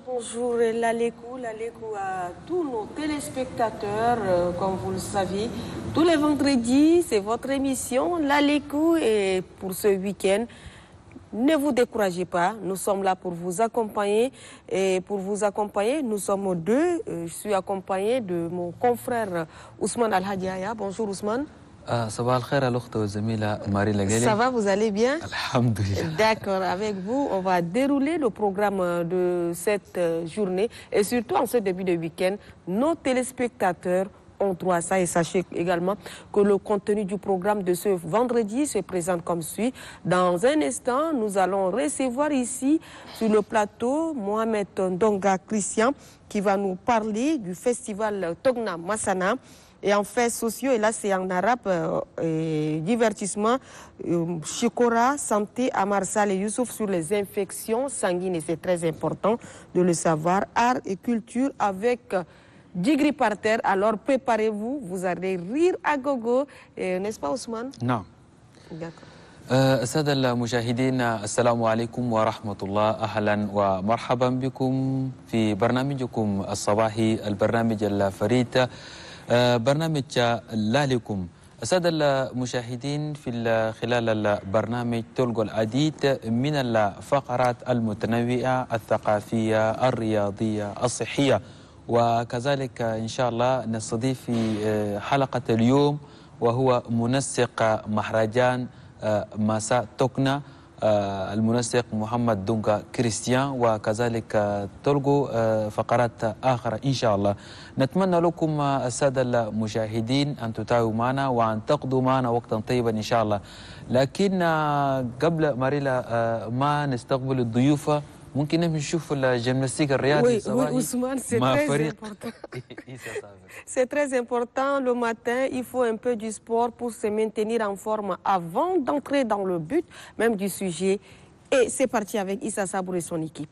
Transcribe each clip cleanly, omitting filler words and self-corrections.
bonjour, l'Alekou à tous nos téléspectateurs, comme vous le savez. Tous les vendredis, c'est votre émission, l'Alekou, et pour ce week-end, ne vous découragez pas, nous sommes là pour vous accompagner. Et pour vous accompagner, nous sommes deux. Je suis accompagné de mon confrère Ousmane Al-Hadiaya. Bonjour Ousmane. Ça va, vous allez bien? Alhamdulillah. D'accord, avec vous, on va dérouler le programme de cette journée. Et surtout, en ce début de week-end, nos téléspectateurs ont droit à ça. Et sachez également que le contenu du programme de ce vendredi se présente comme suit. Dans un instant, nous allons recevoir ici, sur le plateau, Mohamed Ndonga Christian, qui va nous parler du festival Togna Massana. Et en faits sociaux, et là c'est en arabe, divertissement, Chikora, santé, Amar Saleh Youssouf sur les infections sanguines, et c'est très important de le savoir. Art et culture avec Djigri par terre, alors préparez-vous, vous allez rire à gogo, n'est-ce pas Ousmane? Non. D'accord. السادة المشاهدين السلام عليكم ورحمة الله أهلا ومرحبا بكم في برنامجكم الصباحي البرنامج الفريد برنامج لالكم. السادة المشاهدين في خلال البرنامج تلقوا العديد من الفقرات المتنوعة الثقافية الرياضية الصحية، وكذلك إن شاء الله نستضيف في حلقة اليوم وهو منسق مهرجان مساء توكنا المنسق محمد دونغا كريستيان، وكذلك تلقوا فقرات آخرى إن شاء الله. نتمنى لكم السادة المشاهدين أن تتابعوا معنا وأن تقضوا معنا وقتا طيبا إن شاء الله. لكن قبل ماريلا ما نستقبل الضيوف ممكن نشوف الجيمناستيك الرياضي. Oui, Ousmane, c'est très important. C'est très important. Le matin, il faut un peu du sport pour se maintenir en forme avant d'entrer dans le but même du sujet. Et c'est parti avec Issa Sabour et son équipe.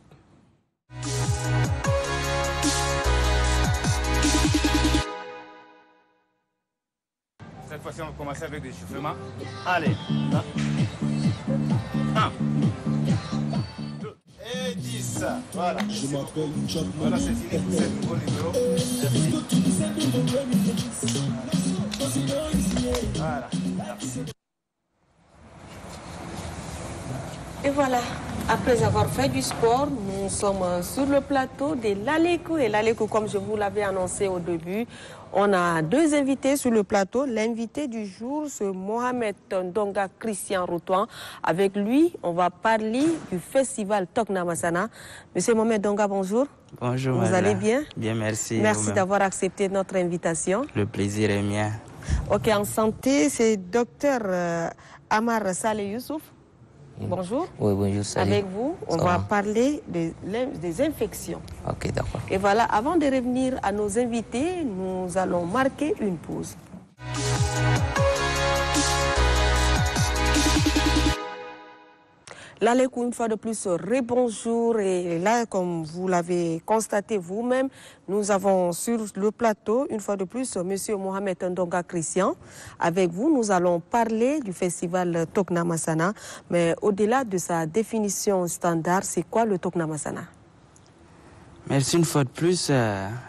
Cette fois-ci, on va commencer avec des échauffements. Allez. 1, 2 et 10. Voilà. Voilà, c'est fini pour ce nouveau numéro. Voilà. Et voilà, après avoir fait du sport, nous sommes sur le plateau de l'Alekou. Et l'Alekou, comme je vous l'avais annoncé au début, on a deux invités sur le plateau. L'invité du jour, c'est Mohamed Ndonga Christian Routouan. Avec lui, on va parler du festival Togna Massana. Monsieur Mohamed Ndonga, bonjour. Bonjour. Vous allez bien? Bien, merci. Merci d'avoir accepté notre invitation. Le plaisir est mien. Ok, en santé, c'est docteur Amar Saleh Youssouf. Bonjour. Oui, bonjour, salut. Avec vous, on va parler des infections. Ok, d'accord. Et voilà, avant de revenir à nos invités, nous allons marquer une pause. L'Alekou, une fois de plus, rebonjour. Et là, comme vous l'avez constaté vous-même, nous avons sur le plateau, une fois de plus, M. Mohamed Ndonga Christian. Avec vous, nous allons parler du festival Togna Massana. Mais au-delà de sa définition standard, c'est quoi le Togna Massana? Merci une fois de plus,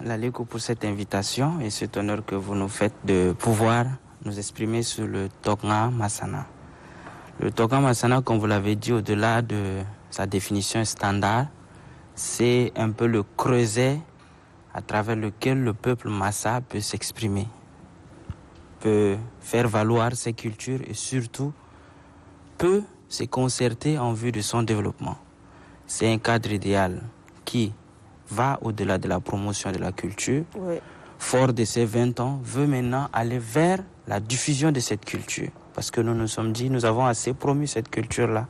l'Alekou, pour cette invitation et cet honneur que vous nous faites de pouvoir nous exprimer sur le Togna Massana. Le Togna Massana, comme vous l'avez dit, au-delà de sa définition standard, c'est un peu le creuset à travers lequel le peuple Massa peut s'exprimer, peut faire valoir ses cultures et surtout peut se concerter en vue de son développement. C'est un cadre idéal qui va au-delà de la promotion de la culture. Oui. Fort de ses 20 ans, veut maintenant aller vers la diffusion de cette culture. Parce que nous nous sommes dit, nous avons assez promu cette culture-là.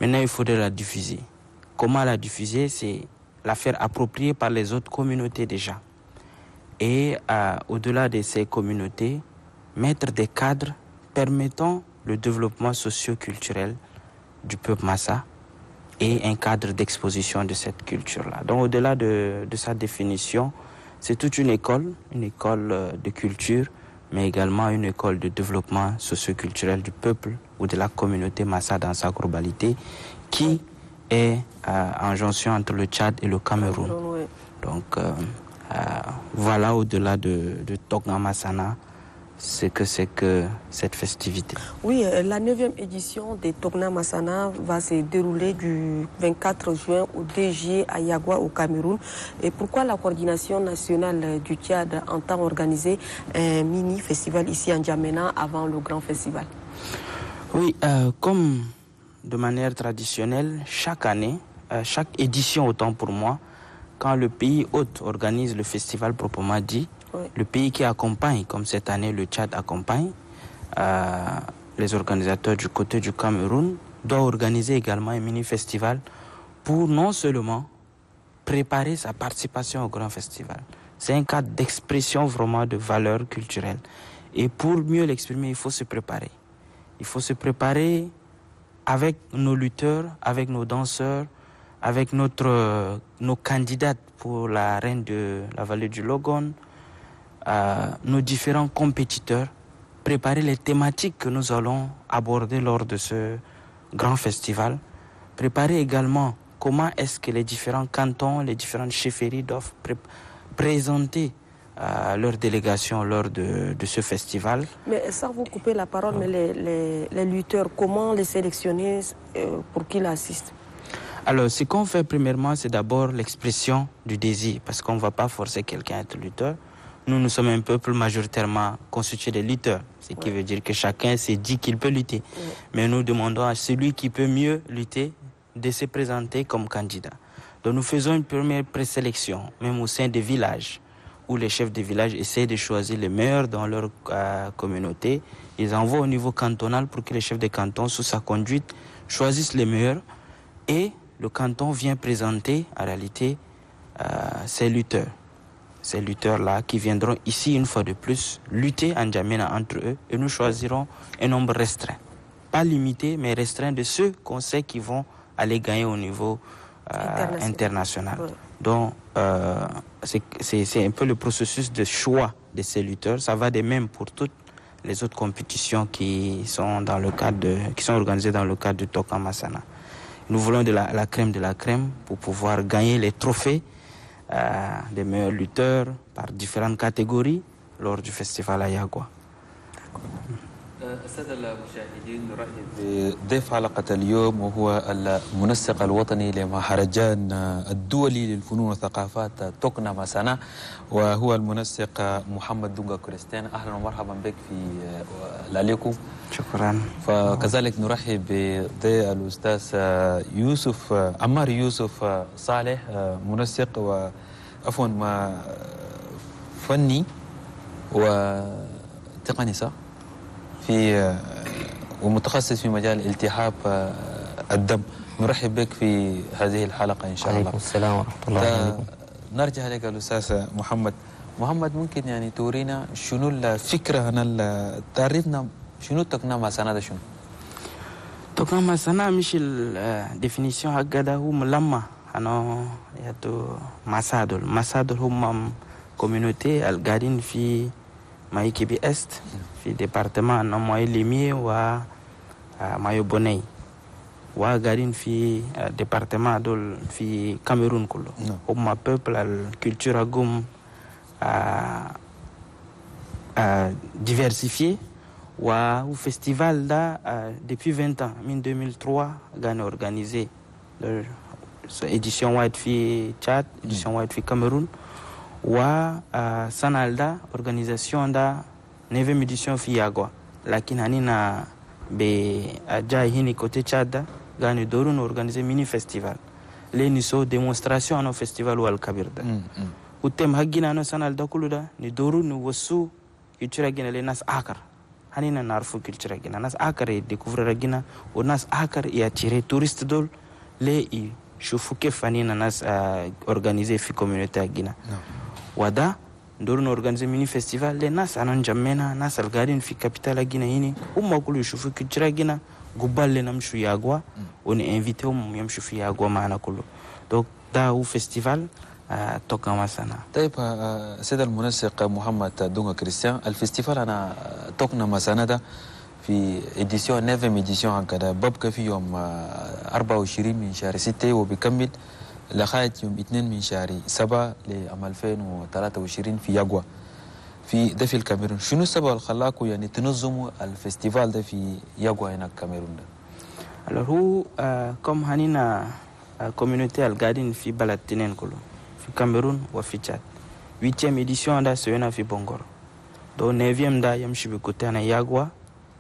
Maintenant, il faudrait la diffuser. Comment la diffuser? C'est la faire approprier par les autres communautés déjà. Et au-delà de ces communautés, mettre des cadres permettant le développement socio-culturel du peuple Massa et un cadre d'exposition de cette culture-là. Donc, au-delà de sa définition, c'est toute une école de culture, mais également une école de développement socio-culturel du peuple ou de la communauté Massa dans sa globalité, qui est en jonction entre le Tchad et le Cameroun. Oui. Donc voilà, au-delà de Tokna Masana, c'est que cette festivité. Oui, la 9e édition des Tokna Masana va se dérouler du 24 juin au 2 juillet à Yagwa au Cameroun. Et pourquoi la coordination nationale du Tchad entend organiser un mini-festival ici en N'Djamena avant le grand festival? Oui, comme de manière traditionnelle, chaque année, chaque édition autant pour moi, quand le pays hôte organise le festival proprement dit, oui, le pays qui accompagne, comme cette année le Tchad accompagne, les organisateurs du côté du Cameroun doivent organiser également un mini-festival pour non seulement préparer sa participation au grand festival. C'est un cadre d'expression vraiment de valeurs culturelles. Et pour mieux l'exprimer, il faut se préparer. Il faut se préparer avec nos lutteurs, avec nos danseurs, avec nos candidates pour la reine de la vallée du Logon, nos différents compétiteurs, préparer les thématiques que nous allons aborder lors de ce grand festival, préparer également comment est-ce que les différents cantons, les différentes chefferies doivent présenter leur délégation lors de ce festival. Mais sans vous couper la parole, mais les lutteurs, comment les sélectionner pour qu'ils assistent? Alors, ce qu'on fait premièrement, c'est d'abord l'expression du désir, parce qu'on ne va pas forcer quelqu'un à être lutteur. Nous sommes un peuple majoritairement constitué de lutteurs, ce qui veut dire que chacun s'est dit qu'il peut lutter. Mais nous demandons à celui qui peut mieux lutter de se présenter comme candidat. Donc nous faisons une première présélection, même au sein des villages, où les chefs de village essaient de choisir les meilleurs dans leur communauté. Ils envoient au niveau cantonal pour que les chefs de canton, sous sa conduite, choisissent les meilleurs. Et le canton vient présenter, en réalité, ces lutteurs. Ces lutteurs-là qui viendront ici, une fois de plus, lutter en N'Djamena entre eux. Et nous choisirons un nombre restreint. Pas limité, mais restreint de ceux qu'on sait qui vont aller gagner au niveau international. Ouais. Donc, c'est un peu le processus de choix de ces lutteurs. Ça va de même pour toutes les autres compétitions qui sont organisées dans le cadre du Tokna Masana. Nous voulons de la crème de la crème pour pouvoir gagner les trophées des meilleurs lutteurs par différentes catégories lors du festival à Yagwa. السادة المشاهدين نرحب بضيف حلقة اليوم وهو المنسق الوطني لمهرجان الدولي للفنون والثقافات توكنا مسانا وهو المنسق محمد دونغا كريستيان. أهلا ومرحبا بك في لاليكم. شكرا. فكذلك نرحب بالأستاذ يوسف عمار يوسف صالح منسق وعفوا فني وتقني صح؟ ومتخصص في مجال التهاب الدم. نرحب بك في هذه الحلقة إن شاء الله. عليكم السلام ورحمة الله وبركاته. نرجع لك الأستاذ محمد ممكن يعني تورينا شنو الفكرة تعرفنا شنو تقنا مسانا ده شنو؟ تقنا مسانا مش الديفينيسيون هكذا هو ملما أنا ياتو مسادول هم كوميونيتي القاعدين في Maïkibi Est, في département Namoy Limier و Mayo Bonei وقاعدين في département دول في كاميرون كله. هم peuple الكولتورة قوم diversifié au festival là depuis 20 ans, en 2003 on a organisé l'édition White fi Tchad, édition White fi Cameroun. Wa sanalda organisation da 9e édition fi Yagwa lakini hanina be ajai hini côté Tchad gani dorun organiser mini festival le ni so démonstration no festival wal kabirda utem hagina no sanalda kuluda ni dorun wasu culture gina le nas akar hanina narfu culture gina nas akar e découvrir gina o nas akar e attirer touriste dol le i shufu ke fanina nas organiser fi communauté gina wada ndorun organiser mini festival le nas anan N'Djamena nas algarin fi capitale gina hini kulu yushufu culture gina gubal le namshu Yagwa on est invité yamshu fi Yagwa maana kulu donc da au festival Tokna Masana. طيب سيد المنسق محمد دونغا كريستيان الفestival أنا توكنا مسانا ده في إديسيون 9 إديسيون هكذا ببقى في يوم 24 من شهر 6 وبيكمل لغاية يوم 2 من شهر 7 لعام 2023 في ياغوا ده في الكاميرون. شنو السبب اللي خلاكم يعني تنظموا الفestival ده في ياغوا هنا الكاميرون ده؟ Alors هو كم هنينا communauté القاعدين في بلد تنين كله في الكاميرون وفي تشاد. 8e édition ده سوينا في بونغور. دو 9e ده يمشي بكوتي أنا ياغوا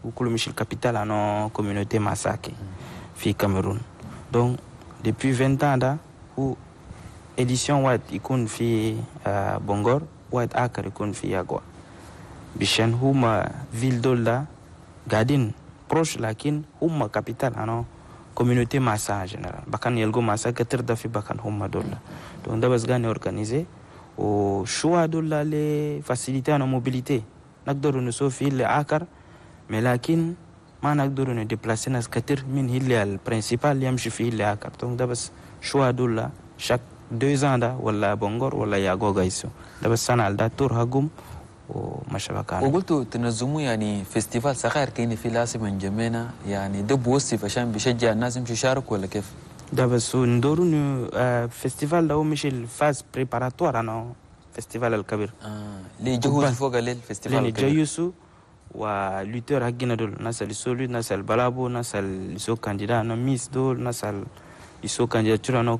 وكل مش الكابيتال أنا communauté Masaki في الكاميرون. Donc depuis 20 ans ده هو édition واحد يكون في بونغور واحد آخر يكون في ياغوا. بيشان هما فيل دول ده قاعدين proche لكن هم كابيتال أنا communauté Massa en général. Bakan yelgo Massa كتير ده في bakan هم دول. Donc ده بس غاني organiser وشو دول les faciliter أنا mobilité. نقدر نسوي في اللي آخر لكن ما نقدر نديبلاسي ناس كتير من اللي البرينسيبال يمشي في اللي آخر. Donc ده بس شو دول chaque 2 ans ده ولا بونغور ولا ياغو غايسو. ده بس سنة ده تور هجوم ومشى بكان. وقلتوا تنظموا يعني فيستيفال صغير كأن في لازم نجمعنا يعني ده بوصف عشان بيشجع الناس يمشوا يشاركوا ولا كيف؟ ده بس ندورو فيستيفال ده هو مش الفاز بريباراتوار أنا فيستيفال الكبير. ليه جهوز فوق الفيستيفال الكبير؟ لين جيوسو ولوتر حقنا دول ناس اللي سولو ناس البلابو ناس اللي سو كانديدا أنا ميس دول ناس اللي سو كانديداتور أنا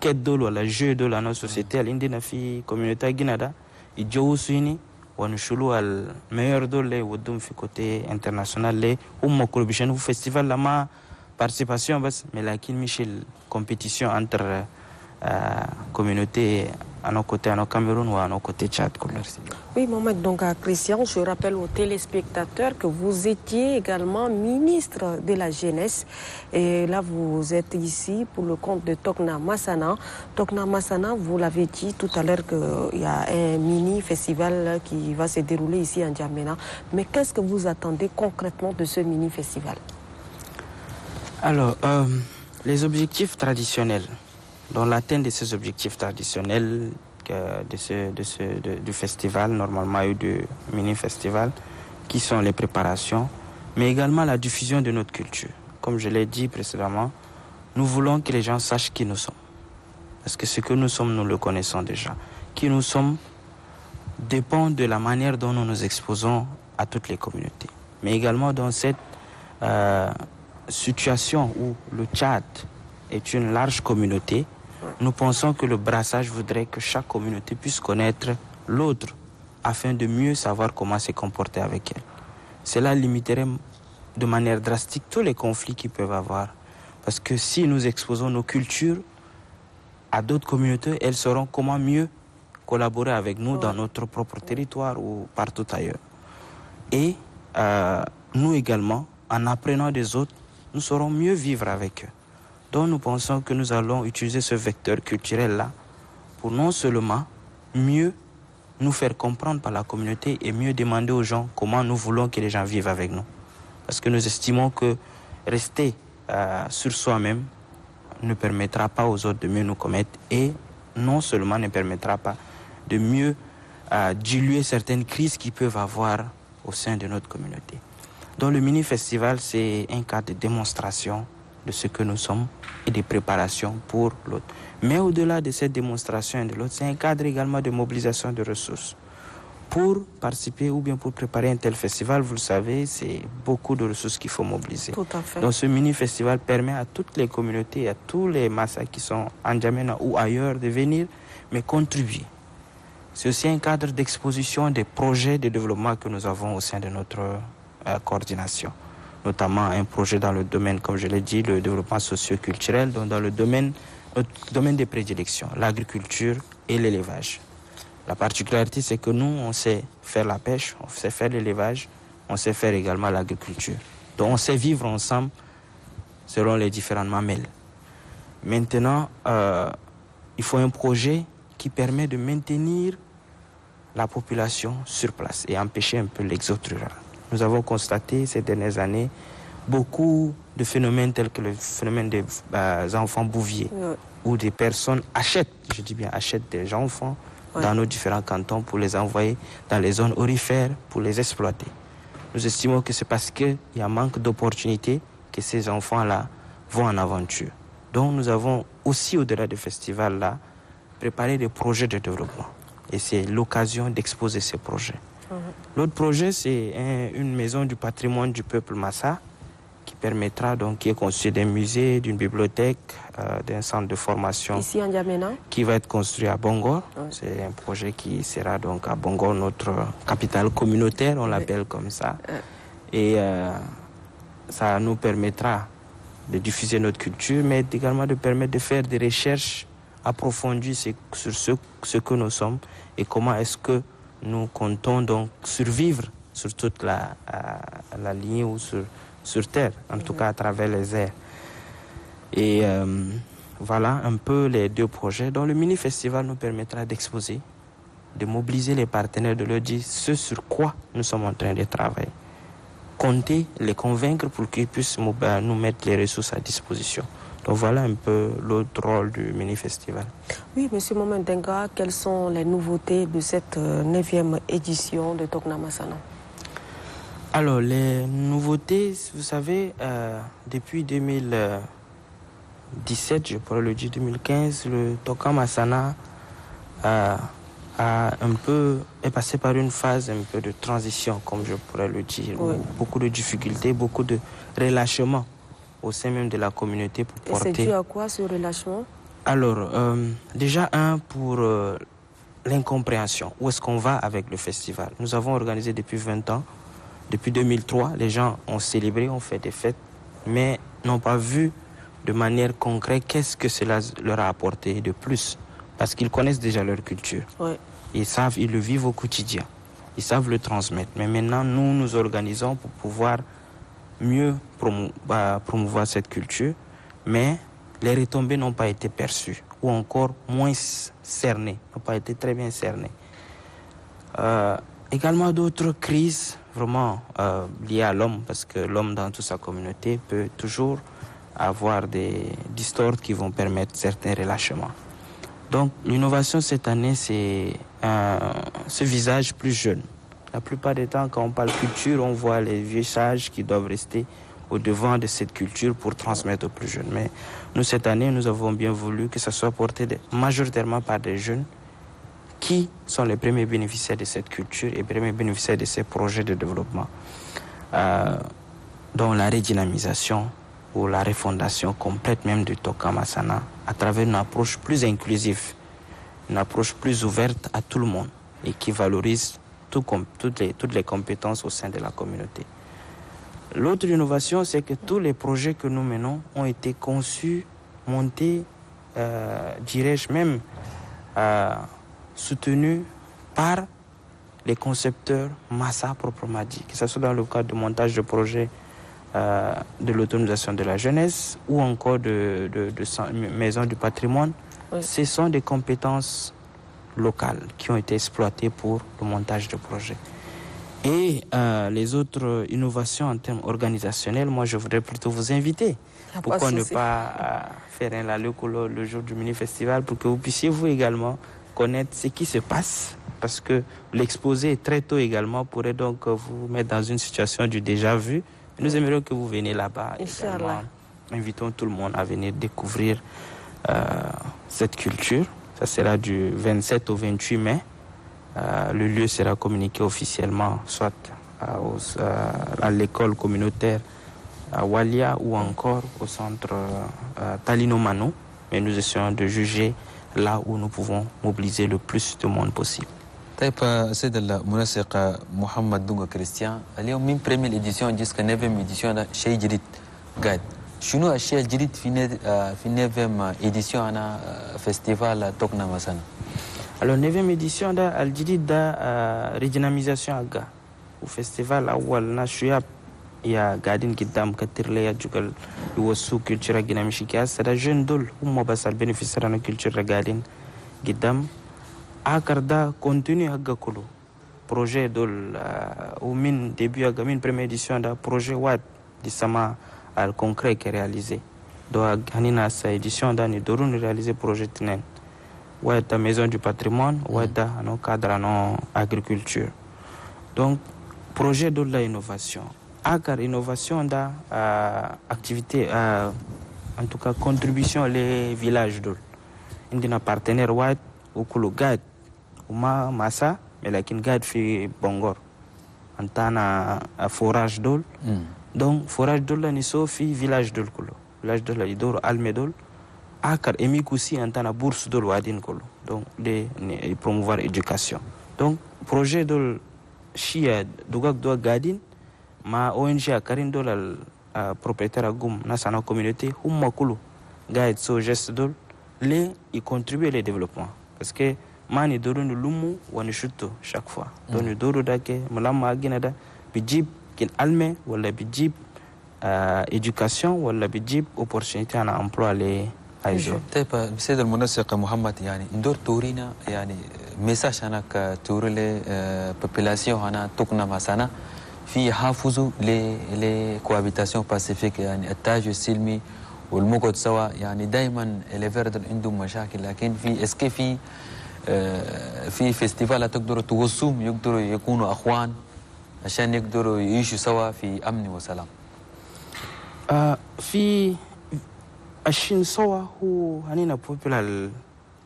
كيد دول ولا جو دول أنا سوسيتي اللي عندنا في كوميونيتي حقنا ده يجوسو هني ونشلوا الميور دول اللي ودهم في كوتي انترناسيونال اللي هم كل بيشانوا فيستيفال لما participation بس لكن مش الكومبيتيشن انتر communauté à nos côtés, à nos Cameroun ou à nos côtés Tchad. Oui, Mohamed, donc à Christian, je rappelle aux téléspectateurs que vous étiez également ministre de la Jeunesse. Et là, vous êtes ici pour le compte de Tokna Massana. Tokna Massana, vous l'avez dit tout à l'heure qu'il y a un mini-festival qui va se dérouler ici en Djamena. Mais qu'est-ce que vous attendez concrètement de ce mini-festival? Alors, les objectifs traditionnels. Dans l'atteinte de ces objectifs traditionnels du festival, normalement, et du mini-festival, qui sont les préparations, mais également la diffusion de notre culture. Comme je l'ai dit précédemment, nous voulons que les gens sachent qui nous sommes. Parce que ce que nous sommes, nous le connaissons déjà. Qui nous sommes dépend de la manière dont nous nous exposons à toutes les communautés. Mais également dans cette situation où le Tchad est une large communauté, nous pensons que le brassage voudrait que chaque communauté puisse connaître l'autre afin de mieux savoir comment se comporter avec elle. Cela limiterait de manière drastique tous les conflits qu'ils peuvent avoir. Parce que si nous exposons nos cultures à d'autres communautés, elles sauront comment mieux collaborer avec nous dans notre propre territoire ou partout ailleurs. Et nous également, en apprenant des autres, nous saurons mieux vivre avec eux. Donc nous pensons que nous allons utiliser ce vecteur culturel-là pour non seulement mieux nous faire comprendre par la communauté et mieux demander aux gens comment nous voulons que les gens vivent avec nous. Parce que nous estimons que rester sur soi-même ne permettra pas aux autres de mieux nous commettre et non seulement ne permettra pas de mieux diluer certaines crises qu'ils peuvent avoir au sein de notre communauté. Donc le mini-festival, c'est un cas de démonstration de ce que nous sommes et de préparation pour l'autre. Mais au-delà de cette démonstration et de l'autre, c'est un cadre également de mobilisation de ressources. Pour participer ou bien pour préparer un tel festival, vous le savez, c'est beaucoup de ressources qu'il faut mobiliser. Tout à fait. Donc ce mini-festival permet à toutes les communautés, à tous les Massas qui sont en Djamena ou ailleurs de venir, mais contribuer. C'est aussi un cadre d'exposition des projets de développement que nous avons au sein de notre coordination. Notamment un projet dans le domaine, comme je l'ai dit, le développement socio-culturel, donc dans notre domaine de prédilection, l'agriculture et l'élevage. La particularité, c'est que nous, on sait faire la pêche, on sait faire l'élevage, on sait faire également l'agriculture. Donc on sait vivre ensemble selon les différentes mamelles. Maintenant, il faut un projet qui permet de maintenir la population sur place et empêcher un peu l'exode rural. Nous avons constaté ces dernières années beaucoup de phénomènes tels que le phénomène des enfants bouviers, où des personnes achètent, je dis bien achètent des enfants dans nos différents cantons pour les envoyer dans les zones aurifères pour les exploiter. nous estimons que c'est parce qu'il y a manque d'opportunités que ces enfants-là vont en aventure. Donc nous avons aussi, au-delà du festival-là, préparé des projets de développement. Et c'est l'occasion d'exposer ces projets. L'autre projet, c'est une maison du patrimoine du peuple Massa qui permettra donc, qui est constitué d'un musée, d'une bibliothèque, d'un centre de formation. Ici en N'Djamena. Qui va être construit à Bongor. C'est un projet qui sera donc à Bongor, notre capitale communautaire, on l'appelle comme ça. Et ça nous permettra de diffuser notre culture, mais également de permettre de faire des recherches approfondies sur ce que nous sommes et comment est-ce que nous comptons donc survivre sur toute la lignée ou sur Terre, en tout cas à travers les airs. Et voilà un peu les deux projets dont le mini-festival nous permettra d'exposer, de mobiliser les partenaires, de leur dire ce sur quoi nous sommes en train de travailler. Compter, les convaincre pour qu'ils puissent nous mettre les ressources à disposition. Donc voilà un peu l'autre rôle du mini-festival. Oui, M. Momendenga, quelles sont les nouveautés de cette 9e édition de Tokna Masana? Alors, les nouveautés, vous savez, depuis 2017, je pourrais le dire 2015, le Tokna Masana est passé par une phase un peu de transition, comme je pourrais le dire. Oui. Beaucoup de difficultés, beaucoup de relâchement au sein même de la communauté pour porter. Et c'est dû à quoi ce relâchement? Alors, déjà pour l'incompréhension. Où est-ce qu'on va avec le festival? Nous avons organisé depuis 20 ans. Depuis 2003, les gens ont célébré, ont fait des fêtes, mais n'ont pas vu de manière concrète qu'est-ce que cela leur a apporté de plus. Parce qu'ils connaissent déjà leur culture. Ouais. Ils le vivent au quotidien. Ils savent le transmettre. Mais maintenant, nous nous organisons pour pouvoir mieux promouvoir cette culture. Mais les retombées n'ont pas été perçues. Ou encore moins cernées. N'ont pas été très bien cernées. Également d'autres crises vraiment liées à l'homme. Parce que l'homme dans toute sa communauté peut toujours avoir des distorsions qui vont permettre certains relâchements. Donc l'innovation cette année, c'est ce visage plus jeune. La plupart du temps, quand on parle culture, on voit les vieux sages qui doivent rester au devant de cette culture pour transmettre aux plus jeunes. Mais nous, cette année, nous avons bien voulu que ça soit porté majoritairement par des jeunes qui sont les premiers bénéficiaires de cette culture et les premiers bénéficiaires de ces projets de développement, dont la redynamisation ou la refondation complète même du Tokna Masana à travers une approche plus inclusive, une approche plus ouverte à tout le monde et qui valorise toutes les compétences au sein de la communauté. L'autre innovation, c'est que tous les projets que nous menons ont été conçus, montés, dirais-je même, soutenus par les concepteurs Massa proprement dit, que ce soit dans le cadre de montage de projets de l'autonomisation de la jeunesse ou encore de maison du patrimoine. Oui. Ce sont des compétences locales qui ont été exploitées pour le montage de projets. Et les autres innovations en termes organisationnels, moi je voudrais plutôt vous inviter. Pourquoi ne pas faire un lalo le jour du mini-festival pour que vous puissiez vous également connaître ce qui se passe, parce que l'exposé très tôt également pourrait donc vous mettre dans une situation du déjà vu. Nous aimerions que vous veniez là-bas. Invitons tout le monde à venir découvrir cette culture. Ça sera du 27 au 28 mai. Le lieu sera communiqué officiellement, soit à l'école communautaire à Walia ou encore au centre Talino Mano. Mais nous essayons de juger là où nous pouvons mobiliser le plus de monde possible. طيب سيد المنسق محمد دونغا كريستيان، اليوم من بريمير إديسيون جسكا نيفم إديسيون شيء جديد قاعد. شنو الشيء الجديد في نيفم إديسيون أنا فيستيفال توكنا مسانا؟ Alors 9e édition da الجديد da redynamisation aga. O festival أول ناشياب يا قاعدين قدام كتير ليا جوكل يوصو كلتشرا جنامشيكاس. سدا جن دول هم بس البنفيسرانو كلتشرا قاعدين قدام. Akarda continue à Gakolo. Projet de au min début à min première édition da projet wat di sama al concret qui est réalisé. Donc hanina sa édition da ni dorun réaliser projet tenen. Ouais ta maison du patrimoine, ouais da no cadre no agriculture. Donc projet de l'innovation. Car innovation da activité, en tout cas contribution les villages d'ol. Indina partenaire white ou kulu guide uma massa mais lakin guide fi Bongor. Antana forage d'ol. Donc forage d'ol là ni so fi village d'ol kulu. Village d'ol là idoro almedol. Car émic aussi antana bourse d'ol wadin kulu. Donc de promouvoir éducation. Donc projet d'ol chia dugak doa gadin ma ONG a karin dolal propriétaire agum nasana communauté humma kulu guide so geste dol les y contribuer au développement parce que mani dodo no lumu wani shutto chaque fois donc dodo dake mulama agina da bijib kin alme wala bijib éducation wala bijib opportunité en emploi les ايوه طيب السيد المنسق محمد يعني ندور تورينا يعني ميساج هناك توري population هنا تقنا مثلا في حافظوا لكوابيتاسيون باسيفيك يعني التاج السلمي والمقعد سوا يعني دائما الفيرد عندهم مشاكل لكن في اسكي في فيستيفال تقدروا توصوهم يقدروا يكونوا اخوان عشان يقدروا يعيشوا سوا في امن وسلام. في الشين سوا هو هنينا بوبولار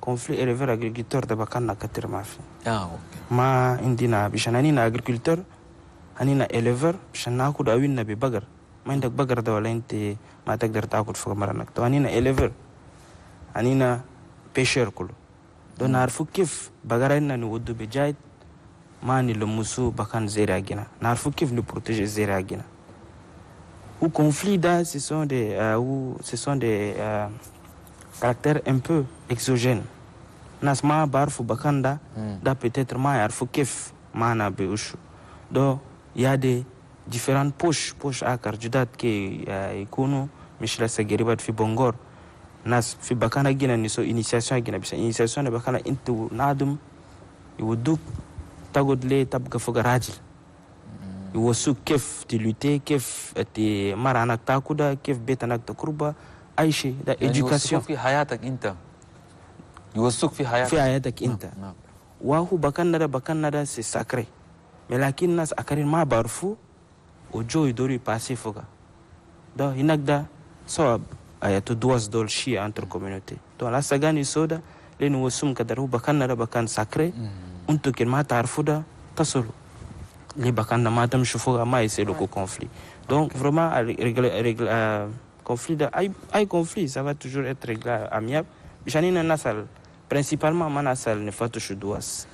conflit éleveur agriculteur da bakana katir mafi ma indina bishana nina agriculteur hanina éleveur bishana ku da winna be bagar ma indak bagar da wala inte ma taqdar taakut fuka maranak to hanina éleveur hanina pêcheur kulu don arfu kif bagarayna ni wuddu be jayt ma ni le musu bakan zera gina narfu kif ni protéger zera gina ou conflit da ce sont des caractères un peu exogènes. Nasma barfu bakanda da peut-être ma yarfu kif mana be ushu. Donc il y a des différentes poches akar judat ke ikunu mishla sageribat fi Bongor. Nas fi bakana gina ni so initiation gina bisa initiation de bakana into nadum iwuduk tagodle tabga fogarajil. Iwasu kif ti lutter kif ti maranak takuda kif betanak takurba aishi da éducation في حياتك انت يوثق في حياتك انت وهو بكان ده c'est sacré mais lakin nas akarin ma barfu ojo idori passer foga do hinagda so ayato duas dol shi entre communauté to la sagani soda len wasum kadaru bakan sacré unto ken ma tarfuda tasolo les bakan na matam shufoga ma c'est le conflit donc vraiment conflit conflit ça va toujours être réglé amiable janina nasal principalement manasal ne fait touche douas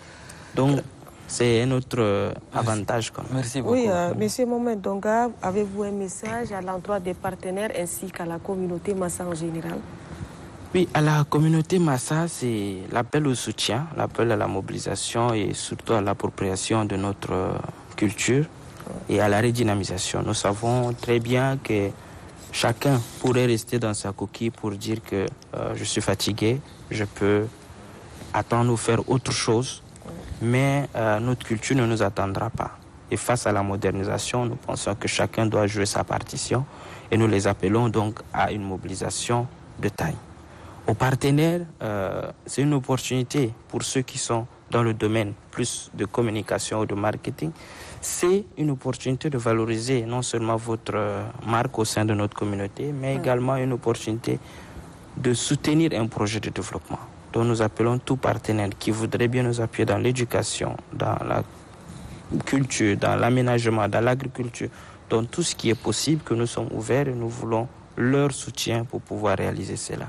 donc c'est un autre avantage quand même. Merci beaucoup. Oui, monsieur Mohamed Donga, avez-vous un message à l'endroit des partenaires ainsi qu'à la communauté Massa en général? Oui, à la communauté Massa, c'est l'appel au soutien, l'appel à la mobilisation et surtout à l'appropriation de notre culture et à la redynamisation. Nous savons très bien que chacun pourrait rester dans sa coquille pour dire que je suis fatigué, je peux attendre ou faire autre chose, mais notre culture ne nous attendra pas. Et face à la modernisation, nous pensons que chacun doit jouer sa partition et nous les appelons donc à une mobilisation de taille. Aux partenaires, c'est une opportunité pour ceux qui sont dans le domaine plus de communication ou de marketing. C'est une opportunité de valoriser non seulement votre marque au sein de notre communauté, mais également une opportunité de soutenir un projet de développement. Donc nous appelons tous partenaires qui voudraient bien nous appuyer dans l'éducation, dans la culture, dans l'aménagement, dans l'agriculture, dans tout ce qui est possible, que nous sommes ouverts et nous voulons leur soutien pour pouvoir réaliser cela.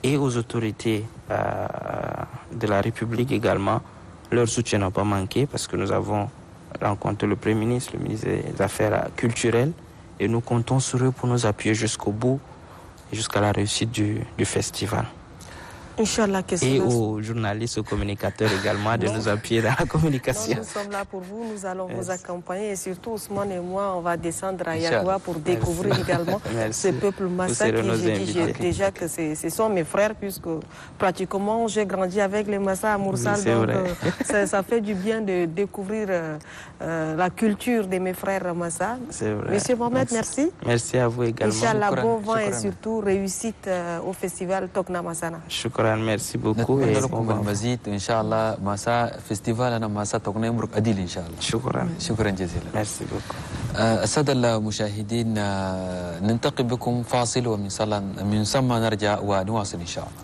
Et aux autorités de la République également, leur soutien n'a pas manqué parce que nous avons rencontré le Premier ministre, le ministre des Affaires culturelles et nous comptons sur eux pour nous appuyer jusqu'au bout et jusqu'à la réussite du festival. Inch'Allah, et aux journalistes, aux communicateurs également de nous appuyer dans la communication. Nous sommes là pour vous, nous allons vous accompagner et surtout Ousmane et moi, on va descendre à Yagoua pour découvrir également ce peuple Massa qui, j'ai dit déjà que ce sont mes frères puisque pratiquement j'ai grandi avec les Massa à Moursal, donc ça fait du bien de découvrir la culture de mes frères Massa. Monsieur Mohamed, merci. Merci à vous également. Inch'Allah, bon vent et surtout réussite au festival Tokna Massana. شكرا ميرسي بوكو. نتمنى لكم المزيد وإن شاء الله مساء فيستيفالنا مساء تغني مرق أديل إن شاء الله. شكرا جزيلا. ميرسي بوكو. السادة المشاهدين ننتقل بكم فاصل ومن ثم نرجع ونواصل إن شاء الله.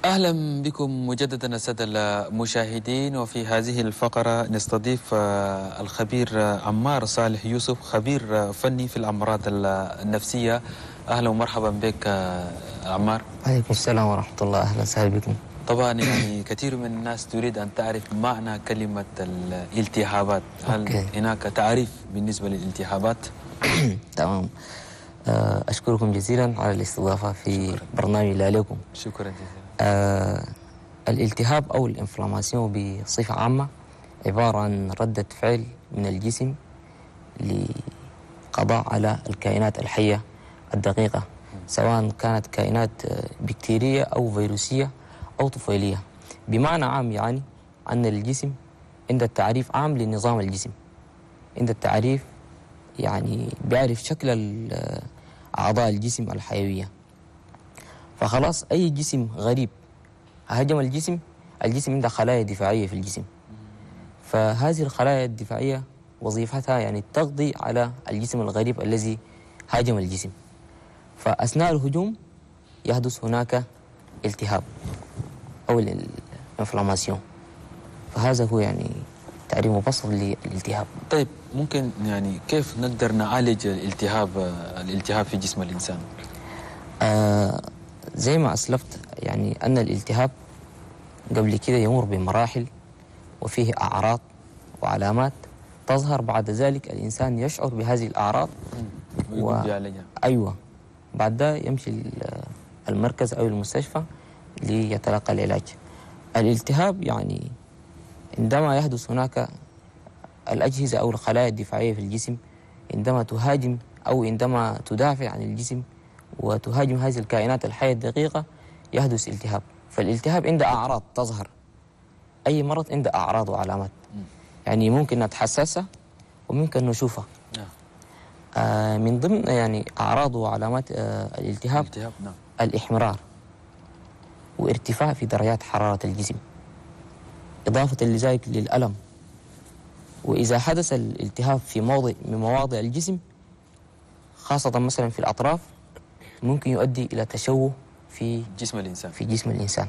أهلا بكم مجددا السادة المشاهدين، وفي هذه الفقرة نستضيف الخبير عمار صالح يوسف، خبير فني في الأمراض النفسية. أهلا ومرحبا بك عمار. عليكم السلام ورحمة الله، أهلا وسهلا بكم. طبعا يعني كثير من الناس تريد أن تعرف معنى كلمة الالتهابات. هل هناك تعريف بالنسبة للالتهابات؟ تمام. أشكركم جزيلا على الاستضافة في برنامج لا لكم. شكرا جزيلا. الالتهاب أو الانفلاماسيون بصفة عامة عبارة عن ردة فعل من الجسم لقضاء على الكائنات الحية الدقيقة، سواء كانت كائنات بكتيرية أو فيروسية أو طفيلية. بمعنى عام يعني أن الجسم عند التعريف عام لنظام الجسم، عند التعريف يعني بيعرف شكل أعضاء الجسم الحيوية. فخلاص أي جسم غريب هجم الجسم عنده خلايا دفاعية في الجسم، فهذه الخلايا الدفاعية وظيفتها يعني تقضي على الجسم الغريب الذي هاجم الجسم. فأثناء الهجوم يحدث هناك التهاب أو الانفلاماسيون. فهذا هو يعني تعريف مبسط للالتهاب. طيب ممكن يعني كيف نقدر نعالج الالتهاب في جسم الإنسان؟ زي ما أسلفت يعني أن الالتهاب قبل كده يمر بمراحل وفيه أعراض وعلامات تظهر، بعد ذلك الإنسان يشعر بهذه الأعراض أيوة، بعد ده يمشي المركز أو المستشفى ليتلقى العلاج. الالتهاب يعني عندما يحدث هناك الأجهزة أو الخلايا الدفاعية في الجسم عندما تهاجم أو عندما تدافع عن الجسم وتهاجم هذه الكائنات الحية الدقيقة يحدث التهاب. فالالتهاب عنده أعراض تظهر، أي مرض عنده أعراض وعلامات، يعني ممكن نتحسسها وممكن نشوفها. من ضمن يعني أعراض وعلامات الالتهاب الإحمرار وارتفاع في درجات حرارة الجسم، إضافة لذلك للألم. وإذا حدث الالتهاب في موضع من مواضع الجسم خاصة مثلا في الأطراف ممكن يؤدي إلى تشوه في جسم الإنسان.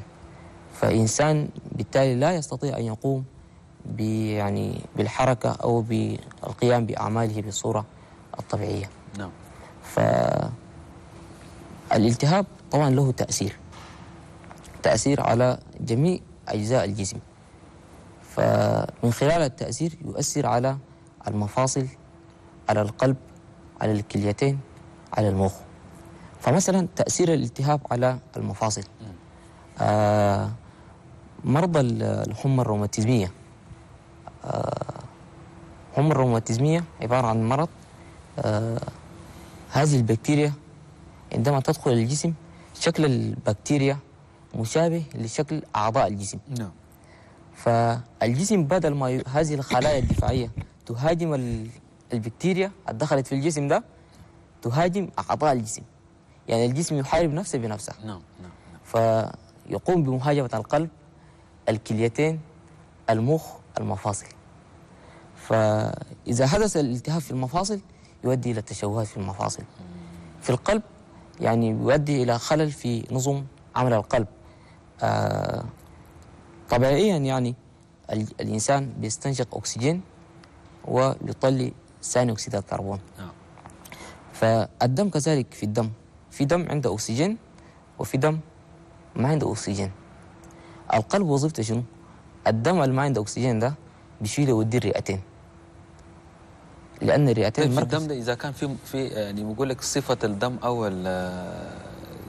فإنسان بالتالي لا يستطيع أن يقوم يعني بالحركة أو بالقيام بأعماله بصورة الطبيعية. نعم. فالالتهاب طبعا له تأثير على جميع أجزاء الجسم، فمن خلال التأثير يؤثر على المفاصل، على القلب، على الكليتين، على المخ. فمثلا تأثير الالتهاب على المفاصل، مرضى الحمى الروماتيزمية. الحمى الروماتيزمية عبارة عن مرض هذه البكتيريا عندما تدخل الجسم شكل البكتيريا مشابه لشكل أعضاء الجسم. نعم. فالجسم بدل ما هذه الخلايا الدفاعية تهاجم البكتيريا الدخلت في الجسم ده تهاجم أعضاء الجسم، يعني الجسم يحارب نفسه بنفسه. نعم. فيقوم بمهاجمة القلب، الكليتين، المخ، المفاصل. فإذا حدث الالتهاب في المفاصل يؤدي إلى تشوهات في المفاصل. في القلب يعني يؤدي إلى خلل في نظم عمل القلب. طبيعيا يعني الإنسان بيستنشق أكسجين ويطلي ثاني أكسيد الكربون. فالدم كذلك، في دم عنده أكسجين وفي دم ما عنده أكسجين. القلب وظيفته شنو؟ الدم اللي ما عنده أكسجين ده بيشيل يودي الرئتين، لأن الرئتين في الدم ده إذا كان في يعني بقول لك صفة الدم أو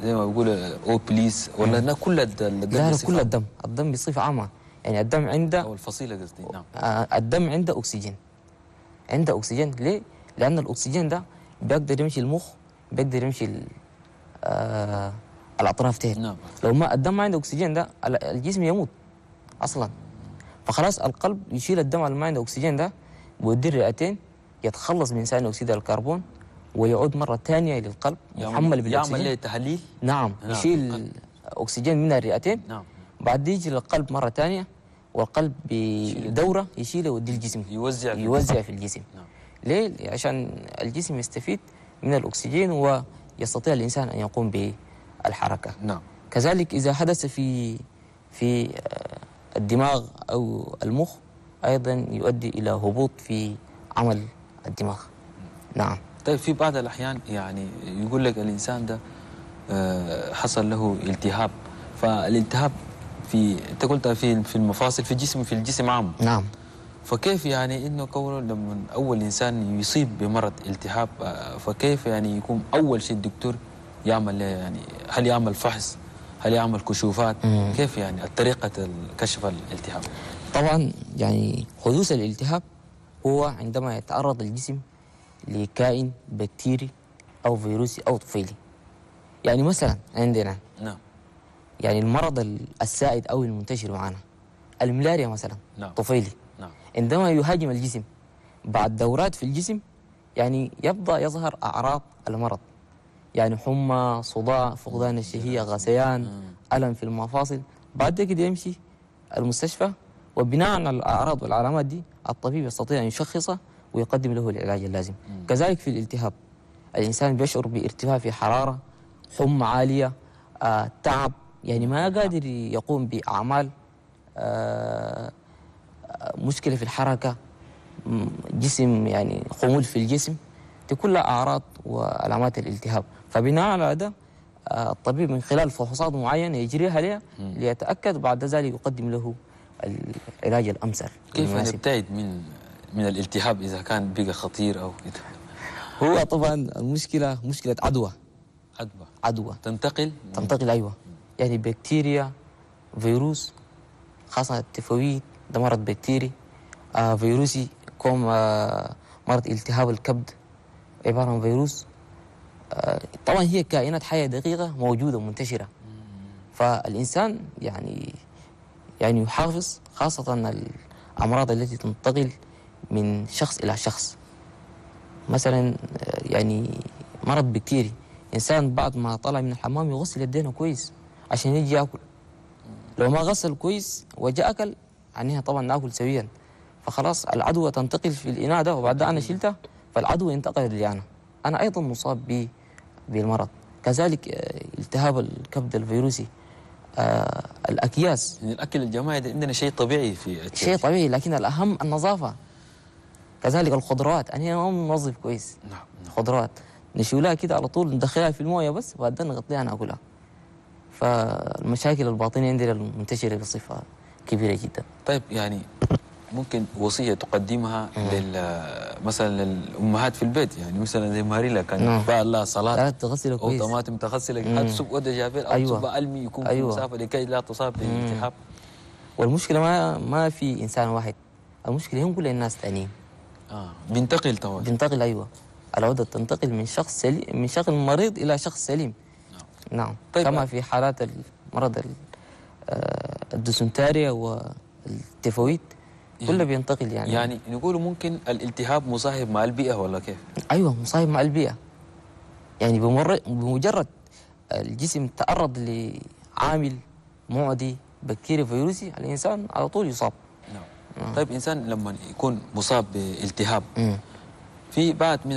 زي ما بيقولوا أو بليس ولا كل الدم؟ لا كل الدم بصفة عامة، يعني الدم عنده أو الفصيلة قصدي. نعم. الدم عنده أكسجين، ليه؟ لأن الأكسجين ده بيقدر يمشي المخ، بيقدر يمشي الأطراف تاني. نعم. لو ما الدم ما عنده أكسجين ده الجسم يموت أصلا. فخلاص القلب يشيل الدم اللي ما عنده أكسجين ده ويودي الرئتين يتخلص من ثاني أكسيد الكربون ويعود مرة ثانية للقلب محمل بالأكسجين. يعمل له تحليل. نعم. يشيل أكسجين من الرئتين. نعم. بعد يجي للقلب مرة ثانية، والقلب بدورة يشيله ويودي الجسم، يوزع في الجسم. نعم. ليه؟ عشان الجسم يستفيد من الأكسجين ويستطيع الإنسان أن يقوم بالحركة. نعم. كذلك إذا حدث في الدماغ أو المخ أيضا يؤدي إلى هبوط في عمل الدماغ. نعم. طيب في بعض الأحيان يعني يقول لك الإنسان ده حصل له التهاب، فالالتهاب أنت قلت في المفاصل، في الجسم عام. نعم. فكيف يعني انه كونه لما اول انسان يصيب بمرض التهاب، فكيف يعني يكون اول شيء الدكتور يعمل يعني هل يعمل فحص، هل يعمل كشوفات؟ كيف يعني طريقه كشف الالتهاب؟ طبعا يعني حدوث الالتهاب هو عندما يتعرض الجسم لكائن بكتيري او فيروسي او طفيلي. يعني مثلا عندنا نعم يعني المرض السائد او المنتشر معنا الملاريا مثلا. نعم. طفيلي. نعم. عندما يهاجم الجسم بعد دورات في الجسم يعني يبدأ يظهر أعراض المرض، يعني حمى، صداع، فقدان الشهية، غثيان، ألم في المفاصل. بعد كده يمشي المستشفى، وبناء على الأعراض والعلامات دي الطبيب يستطيع أن يشخصها ويقدم له العلاج اللازم. كذلك في الالتهاب الإنسان بيشعر بارتفاع في حرارة، حمى عالية، تعب، يعني ما قادر يقوم بأعمال، مشكلة في الحركة، جسم يعني خمول في الجسم، دي كلها أعراض وعلامات الالتهاب. فبناء على هذا الطبيب من خلال فحوصات معينة يجريها له ليتأكد، بعد ذلك يقدم له العلاج الأمثل. كيف نبتعد من الالتهاب إذا كان بقى خطير أو كده؟ هو طبعا المشكلة مشكلة عدوى تنتقل، أيوة. يعني بكتيريا، فيروس، خاصة التيفويد ده مرض بكتيري، فيروسي كوم مرض التهاب الكبد عبارة عن فيروس. طبعا هي كائنات حية دقيقة موجودة منتشرة. فالإنسان يعني يحافظ، خاصة الأمراض التي تنتقل من شخص إلى شخص. مثلا يعني مرض بكتيري، إنسان بعد ما طلع من الحمام يغسل يدينه كويس عشان يجي يأكل. لو ما غسل كويس وجاء أكل عنها طبعا ناكل سويا، فخلاص العدوى تنتقل في الإناء ده، وبعد أنا شلتها فالعدوى انتقلت لي أنا أيضا مصاب بالمرض. كذلك التهاب الكبد الفيروسي، الأكياس. يعني الأكل الجماعي ده عندنا شيء طبيعي شيء طبيعي، لكن الأهم النظافة. كذلك الخضروات، أنا ما ننظف كويس. نعم. خضروات نشيلها كده على طول، ندخلها في المويه بس، وبعدين نغطيها ناكلها. فالمشاكل الباطنيه عندنا منتشره بصفه كبيره جدا. طيب يعني ممكن وصيه تقدمها مثلا للامهات في البيت، يعني مثلا زي ماريلا كان بقى لها صلاه تغسلها كويس، او طماطم تغسلها، هتصب وده جابر او تصب المي يكون في مسافه لكي لا تصاب بالالتهاب. والمشكله ما في انسان واحد، المشكله هم كل الناس ثانيين. بينتقل طبعا. بينتقل، ايوه. العدوى تنتقل من شخص سليم، من شخص مريض الى شخص سليم. نعم. طيب كما في حالات المرض الديسنتريا والتيفويد كله بينتقل يعني نقول ممكن الالتهاب مصاحب مع البيئة ولا كيف؟ ايوه مصاحب مع البيئة. يعني بمجرد الجسم تعرض لعامل معدي بكتيري فيروسي، الانسان على طول يصاب. نعم. طيب انسان لما يكون مصاب بالتهاب، في بعض من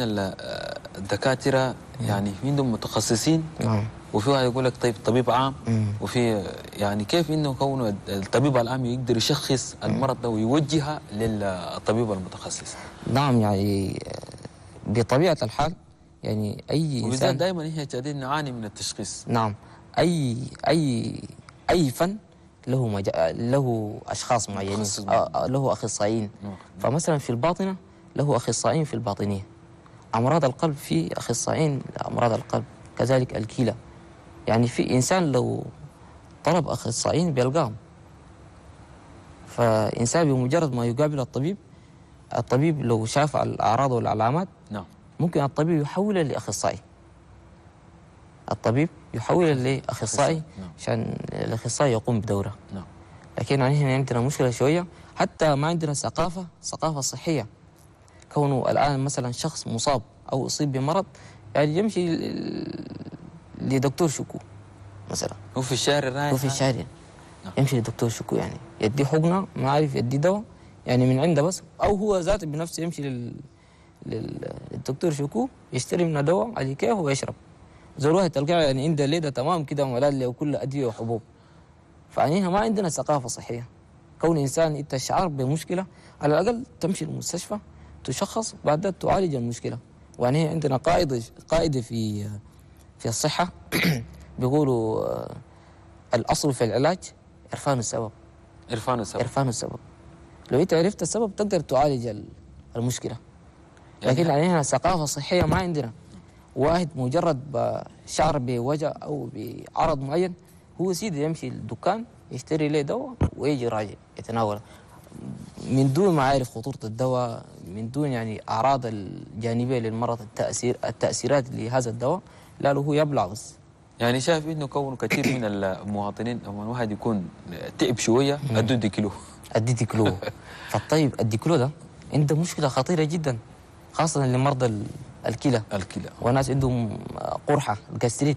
الدكاترة يعني عندهم متخصصين، وفي واحد يقول لك طيب طبيب عام، وفي يعني كيف انه كونه الطبيب العام يقدر يشخص المرض ده ويوجهها للطبيب المتخصص؟ نعم، يعني بطبيعة الحال يعني اي انسان، وبالذات دائما هي قاعدين نعاني من التشخيص. نعم. اي فن له اشخاص معينين، له اخصائيين. فمثلا في الباطنة له اخصائيين في الباطنية، امراض القلب في اخصائيين لامراض القلب، كذلك الكلى. يعني في انسان لو طلب اخصائيين بيلقاهم. فانسان بمجرد ما يقابل الطبيب لو شاف الاعراض والعلامات، ممكن الطبيب يحوله لاخصائي. الطبيب يحوله لاخصائي عشان الاخصائي يقوم بدوره. لكن هنا عندنا مشكله شويه، حتى ما عندنا ثقافه صحيه. كونه الان مثلا شخص مصاب أو أصيب بمرض يعني يمشي لدكتور شكو مثلا. هو في الشارع رايح، هو في الشارع يمشي لدكتور شكو، يعني يدي حقنة ما عارف يدي دواء يعني من عنده بس، أو هو ذاته بنفسه يمشي للدكتور شكو يشتري منه دواء على كيف ويشرب. زي الواحد تلقاه يعني عنده ليلة تمام كده ملال وكل أدوية وحبوب. فعنيها ما عندنا ثقافة صحية. كون إنسان أنت شعر بمشكلة على الأقل تمشي المستشفى تشخص بعد ذلك تعالج المشكلة. وعنيها عندنا قاعدة في الصحة بيقولوا الأصل في العلاج عرفان السبب. عرفان السبب. لو أنت عرفت السبب تقدر تعالج المشكلة. لكن علينا ثقافة صحية ما عندنا. واحد مجرد شعر بوجع أو بعرض معين هو سيدي يمشي الدكان يشتري له دواء ويجي راجع يتناوله من دون ما يعرف خطورة الدواء، من دون يعني أعراض الجانبية للمرض، التأثيرات لهذا الدواء. لا هو يبلع بس. يعني شايف انه كون كثير من المواطنين لما الواحد يكون تعب شويه ادوا ديكلو. فالطيب الديكلو ده عنده مشكله خطيره جدا خاصه لمرضى الكلى. وناس عندهم قرحه الجاستريت،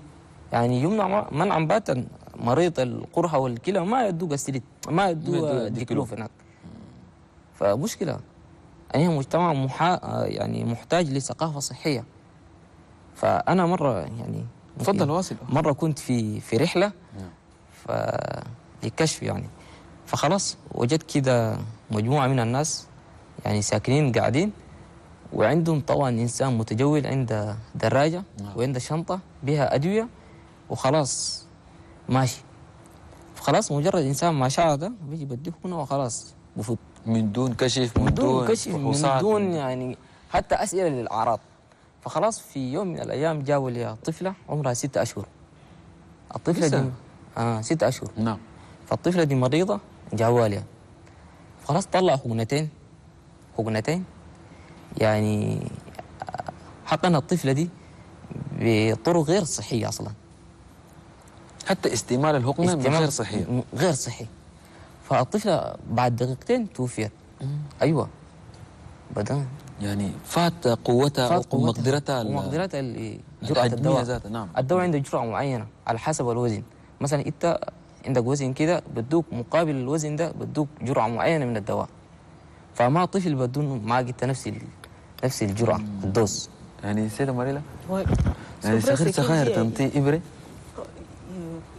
يعني يمنع منعا باتا مريض القرحه والكلى ما يدوا جاستريت، ما يدوا ديكلو هناك. فمشكله يعني مجتمع يعني محتاج لثقافه صحيه. فانا مره يعني تفضل واصل. مرة كنت في رحلة لكشف يعني، فخلاص وجدت كده مجموعة من الناس يعني ساكنين قاعدين وعندهم طبعا إنسان متجول عنده دراجة وعنده شنطة بها أدوية وخلاص ماشي. فخلاص مجرد إنسان ما شاء ده بيجي بديه هنا وخلاص بفوت من دون كشف، من دون من دون يعني حتى أسئلة للأعراض. فخلاص في يوم من الأيام جابوا لي طفلة عمرها 6 أشهر. الطفلة دي 6 أشهر. نعم. فالطفلة دي مريضة جابوها لي. فخلاص طلع حقنتين يعني حقن الطفلة دي بطرق غير صحية أصلا. حتى استعمال الحقنة غير صحية. غير صحي. فالطفلة بعد دقيقتين توفيت. أيوة بدأ يعني فات قوتها ومقدرتها جرعة الدواء ذاتها. نعم. الدواء عنده جرعة معينة على حسب الوزن. مثلا انت عندك وزن كده بدوك مقابل الوزن ده بدوك جرعة معينة من الدواء. فما طفل بدون ما قلت نفس الجرعة الدوز. يعني سيدة مريلا يعني سخير تنطي إبرة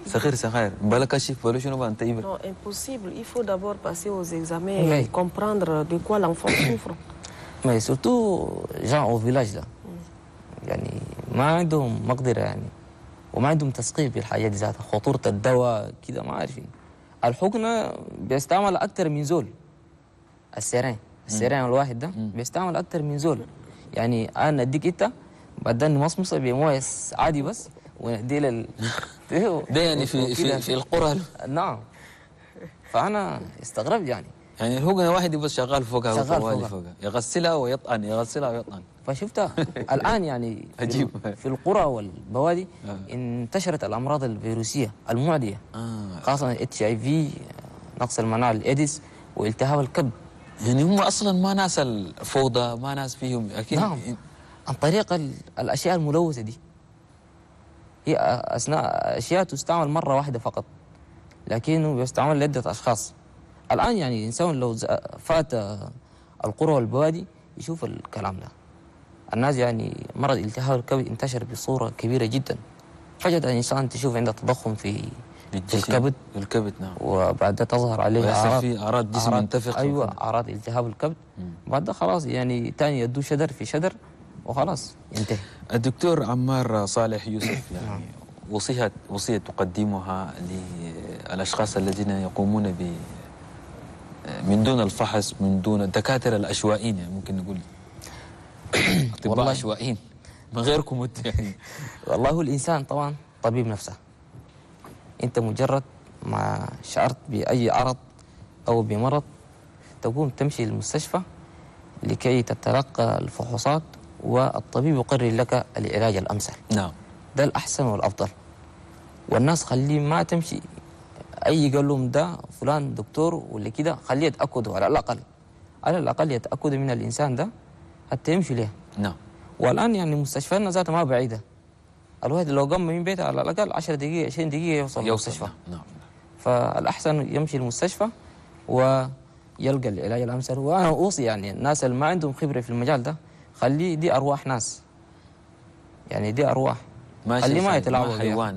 سخير بلا كشف بلا شنو بانت إبرة. Non, impossible. Il faut d'abord passer aux examens et comprendre de quoi l'enfant souffre. Mais surtout gens au village là يعني ما عندهم مقدرة يعني وما عندهم تثقيف بالحاجات ذاتها، خطورة الدواء كده ما عارفين. الحقنة بيستعمل أكثر من زول. السيرين الواحد ده بيستعمل أكثر من زول. يعني أنا أديك أنت بعدين مصمصة بمويه عادي بس وندي ده يعني في القرى. نعم. فأنا استغربت يعني الحقنة واحد بس شغال فوقها يغسلها ويطعن فشفتها الآن يعني في القرى والبوادي انتشرت الأمراض الفيروسية المعدية خاصة HIV نقص المناعة الإيدز والتهاب الكبد. يعني هم أصلا ما ناس الفوضى ما ناس فيهم أكيد. نعم. عن طريق الأشياء الملوثة دي هي أشياء تستعمل مرة واحدة فقط لكنه بيستعمل لعدة أشخاص. الآن يعني الإنسان لو فات القرى والبوادي يشوف الكلام ده. الناس يعني مرض التهاب الكبد انتشر بصورة كبيرة جدا. فجأة الإنسان تشوف عنده تضخم في الكبد. نعم. وبعد تظهر عليه أعراض جسم منتفخ. أيوة أعراض التهاب الكبد. بعد خلاص يعني تاني يدو شدر في شدر وخلاص ينتهي. الدكتور عمار صالح يوسف يعني وصية تقدمها للأشخاص الذين يقومون من دون الفحص من دون الدكاترة العشوائيين يعني ممكن نقول أطباء عشوائيين من غيركم يعني. والله الإنسان طبعا طبيب نفسه. أنت مجرد ما شعرت بأي عرض أو بمرض تقوم تمشي للمستشفى لكي تتلقى الفحوصات والطبيب يقرر لك العلاج الأمثل. نعم. ده الأحسن والأفضل. والناس خليه ما تمشي أي قال لهم ده فلان دكتور ولا كده خليه يتأكدوا على الأقل يتأكدوا من الإنسان ده حتى يمشوا له. نعم. والآن يعني مستشفياتنا ذاتها ما بعيدة. الواحد لو قام من بيته على الأقل 10 دقيقة 20 دقيقة يوصل المستشفى. نعم. فالأحسن يمشي المستشفى ويلقى العلاج الأمثل. وأنا أوصي يعني الناس اللي ما عندهم خبرة في المجال ده، خليه دي أرواح ناس، يعني دي أرواح، خليه ما يتلاعبوا بها،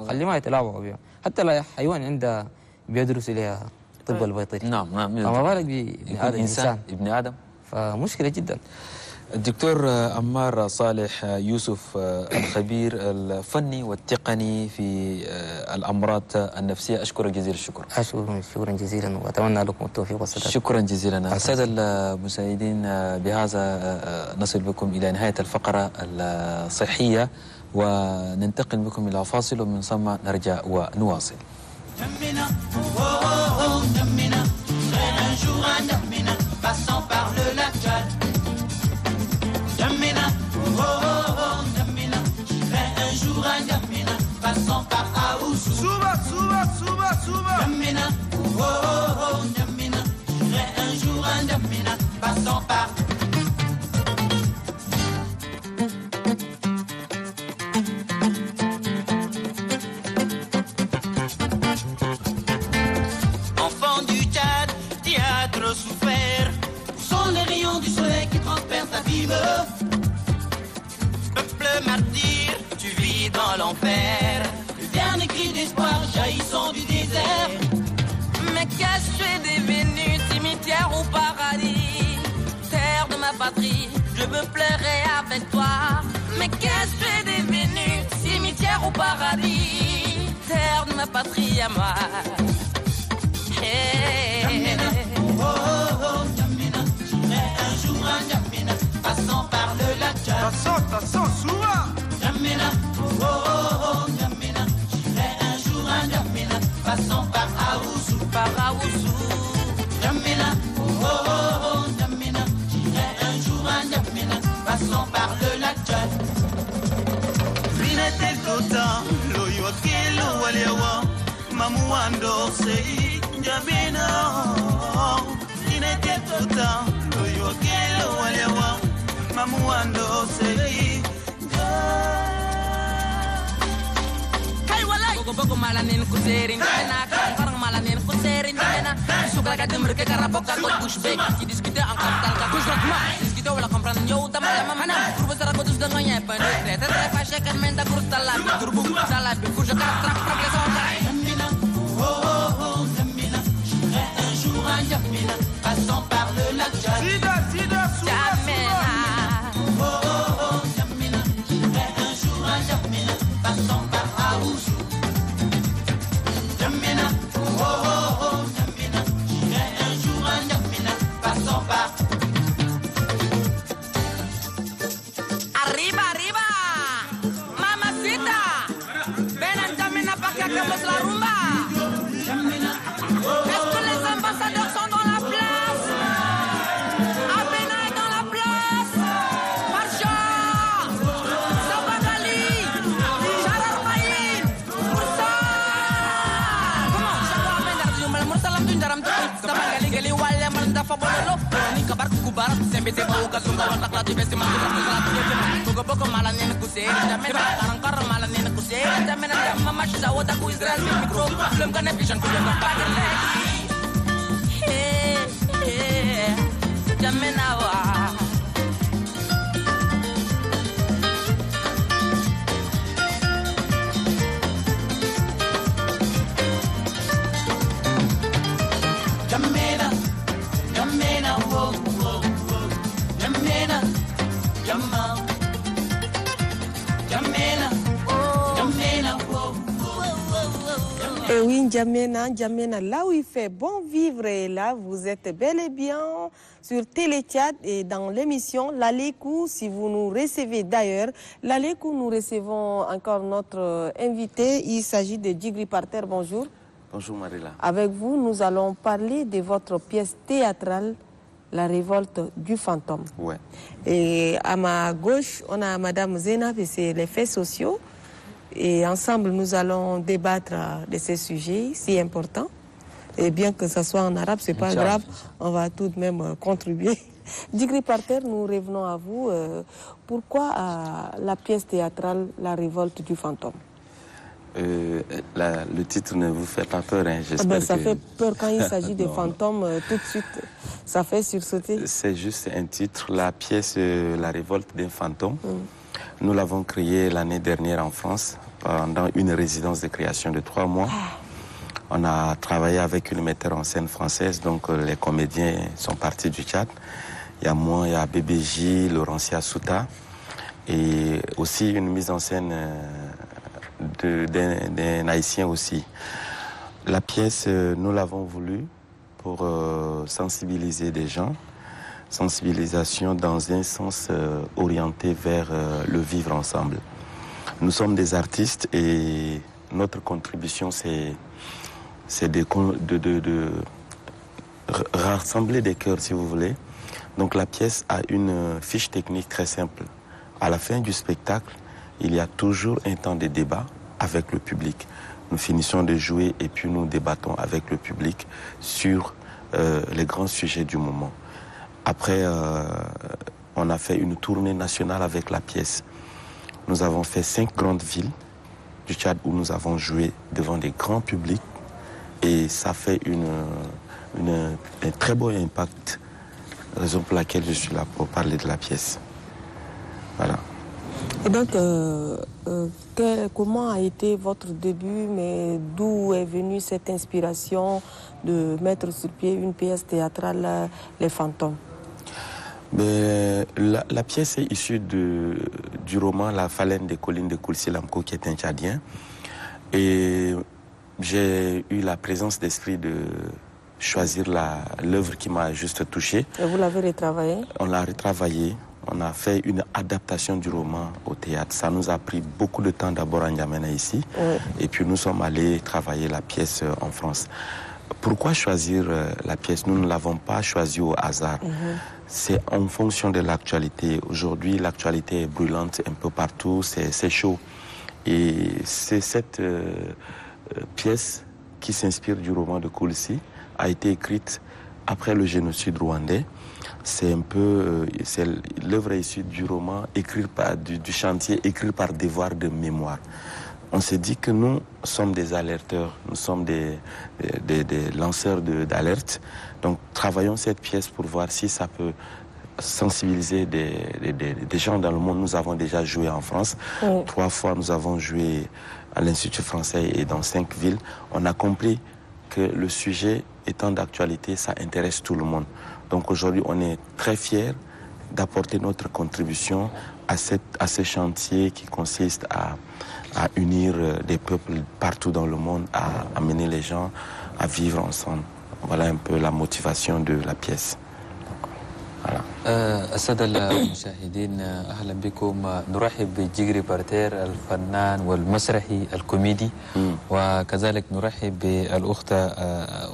خليه ما يتلاعبوا بها. حتى لا حيوان عنده بيدرس لها طب البيطري. نعم. فما بالك بإنسان ابن آدم. فمشكلة جدا. الدكتور عمار صالح يوسف، الخبير الفني والتقني في الأمراض النفسية، أشكرك جزيل الشكر. شكرا جزيلا، وأتمنى لكم التوفيق والسداد. شكرا جزيلا. السادة المشاهدين، بهذا نصل بكم إلى نهاية الفقرة الصحية، وننتقل بكم إلى فاصل ومن ثم نرجع ونواصل. N'Djamena, oh oh oh, N'Djamena, j'irai un jour à N'Djamena, passant par Aouzou. Souba, souba, souba, souba. N'Djamena, oh oh oh, N'Djamena, j'irai un jour à N'Djamena, passant par. Enfant du Tchad, qui a trop souffert, sont les rayons du soleil qui transpercent ta vie. Peuple martyr, tu vis dans l'enfer. Le dernier cri d'espoir jaillissant du désert. Mais qu'est-ce que tu es devenu, cimetière ou paradis? Terre de ma patrie, je veux pleurer avec toi. Mais qu'est-ce que tu es devenu, cimetière ou paradis? Terre de ma patrie à moi. Hey. Oh oh oh, N'Djamena, j'irai un jour à N'Djamena, passant par le lac Tchad. Passant, soua. N'Djamena, oh oh oh, N'Djamena, j'irai un jour à N'Djamena, passant par Aouzou. N'Djamena, oh oh oh, N'Djamena, j'irai un jour à N'Djamena, passant par le lac Tchad. Rinete kota, loyo kelo walewa, mamuando sei, N'Djamena. Rinete kota, loyo kelo walewa, mamuando sei. Hey walay, gogo malanin kuserin N'Djamena, karang malanin kuserin N'Djamena. Suka ka demr ke karaboka ko pushback, qui discute en capital ka kushrakma. Discute wala comprendre yo dama mana, kurba sara ko dus da nganya pande. Tete fashe kan menda kurtala, turbu sala bi fuja ka trap les ontai. N'Djamena, oh oh oh, N'Djamena, j'irai un jour à N'Djamena, passant par le lac Tchad. Sida, N'Djamena. Oh oh oh, N'Djamena, j'irai un jour à N'Djamena, passant par Aouzou. N'Djamena, oh oh oh, N'Djamena, j'irai un jour à N'Djamena, passant par. Arriba, arriba, mamacita, ven a N'Djamena para que hagamos la rumba. Est-ce que les ambassadeurs sont dans la place? Abena est dans la place. Marcha, Sabagali, Chararmaïn, Moussa. Comment? Chaque Abena du mal Moursalam du Daram Tuku. Sabagali Gali Wale Malda Fabololo. Ni kabar kubar, sembete buka sunga watak lati besti mantura kusala. Buka buka malanin kuseri, N'Djamena karang malanin kuseri, N'Djamena jamma mashiza wataku Israel mikro. Belum kan vision kuliah kepakai lagi. N'Djamena wa. N'Djamena, N'Djamena, oh oh oh. N'Djamena, N'Djamena, N'Djamena, N'Djamena, oh oh. Et oui, N'Djamena, là où il fait bon vivre, et là, vous êtes bel et bien sur Télé Tchad et dans l'émission L'Alekou. Si vous nous recevez d'ailleurs, L'Alekou, nous recevons encore notre invité. Il s'agit de Djigri Parter. Bonjour. Bonjour Marilla. Avec vous, nous allons parler de votre pièce théâtrale, La révolte du fantôme. Ouais. Et à ma gauche, on a Madame Zénab et c'est les faits sociaux. Et ensemble, nous allons débattre de ces sujets si importants. Et bien que ce soit en arabe, c'est pas grave, on va tout de même contribuer. Djigri Parterre, nous revenons à vous. Pourquoi la pièce théâtrale La révolte du fantôme? Le titre ne vous fait pas peur, hein, j'espère Ça que... fait peur quand il s'agit des fantômes, tout de suite, ça fait sursauter. C'est juste un titre, la pièce La révolte d'un fantôme. Nous l'avons créée l'année dernière en France, pendant une résidence de création de 3 mois. On a travaillé avec une metteur en scène française, donc les comédiens sont partis du Tchad. Il y a moi, il y a BBJ, Laurentia Souta, et aussi une mise en scène d'un haïtien aussi. La pièce, nous l'avons voulu pour sensibiliser des gens, sensibilisation dans un sens orienté vers le vivre ensemble. Nous sommes des artistes et notre contribution, c'est de rassembler des cœurs, si vous voulez. Donc la pièce a une fiche technique très simple. À la fin du spectacle, il y a toujours un temps de débat avec le public. Nous finissons de jouer et puis nous débattons avec le public sur les grands sujets du moment. Après, on a fait une tournée nationale avec la pièce. Nous avons fait 5 grandes villes du Tchad où nous avons joué devant des grands publics et ça fait un très beau impact, raison pour laquelle je suis là pour parler de la pièce. Voilà. Et donc, comment a été votre début, mais d'où est venue cette inspiration de mettre sur pied une pièce théâtrale, Les Fantômes? La pièce est issue du roman La Phalène des collines de Koulsi-Lamko, qui est un Tchadien. Et j'ai eu la présence d'esprit de choisir l'œuvre qui m'a juste touché. Et vous l'avez retravaillé? On l'a retravaillé. On a fait une adaptation du roman au théâtre. Ça nous a pris beaucoup de temps d'abord à N'Djamena ici. Oui. Et puis nous sommes allés travailler la pièce en France. Pourquoi choisir la pièce? Nous ne l'avons pas choisie au hasard. C'est en fonction de l'actualité. Aujourd'hui, l'actualité est brûlante un peu partout, c'est chaud. Et c'est cette pièce qui s'inspire du roman de Koulsi, a été écrite après le génocide rwandais. C'est un peu, l'œuvre est issue du roman, du chantier, écrit par devoir de mémoire. On s'est dit que nous sommes des alerteurs, nous sommes des lanceurs d'alerte. Donc travaillons cette pièce pour voir si ça peut sensibiliser des gens dans le monde. Nous avons déjà joué en France. 3 fois, nous avons joué à l'Institut français et dans 5 villes. On a compris que le sujet étant d'actualité, ça intéresse tout le monde. Donc aujourd'hui, on est très fiers d'apporter notre contribution à ce chantier qui consiste à unir des peuples partout dans le monde, à amener les gens à vivre ensemble. Voilà un peu la motivation de la pièce. Voilà. السادة المشاهدين أهلا بكم. نرحب بجيغري بارتير الفنان والمسرحي الكوميدي وكذلك نرحب بالأخت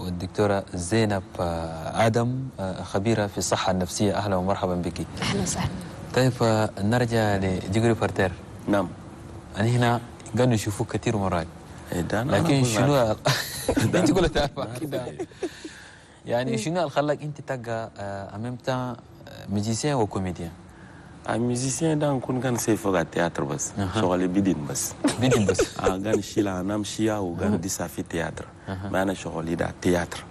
والدكتورة زينب آدم خبيرة في الصحة النفسية. أهلا ومرحبا بك. أهلا وسهلا. طيب نرجع لجيغري بارتير. نعم. أنا هنا قالوا نشوفوك كثير مرات لكن شنو أنت قلت تعرف كده يعني شنو اللي خلاك انت تلقى امامتا ميوزيسيان وكوميديان؟ الميوزيسيان ده نكون كان سيفوق التياتر بس شغلي بدين بس كان شيلا نام شيا وكان ديسا في تياتر ما انا شغلي ده تياتر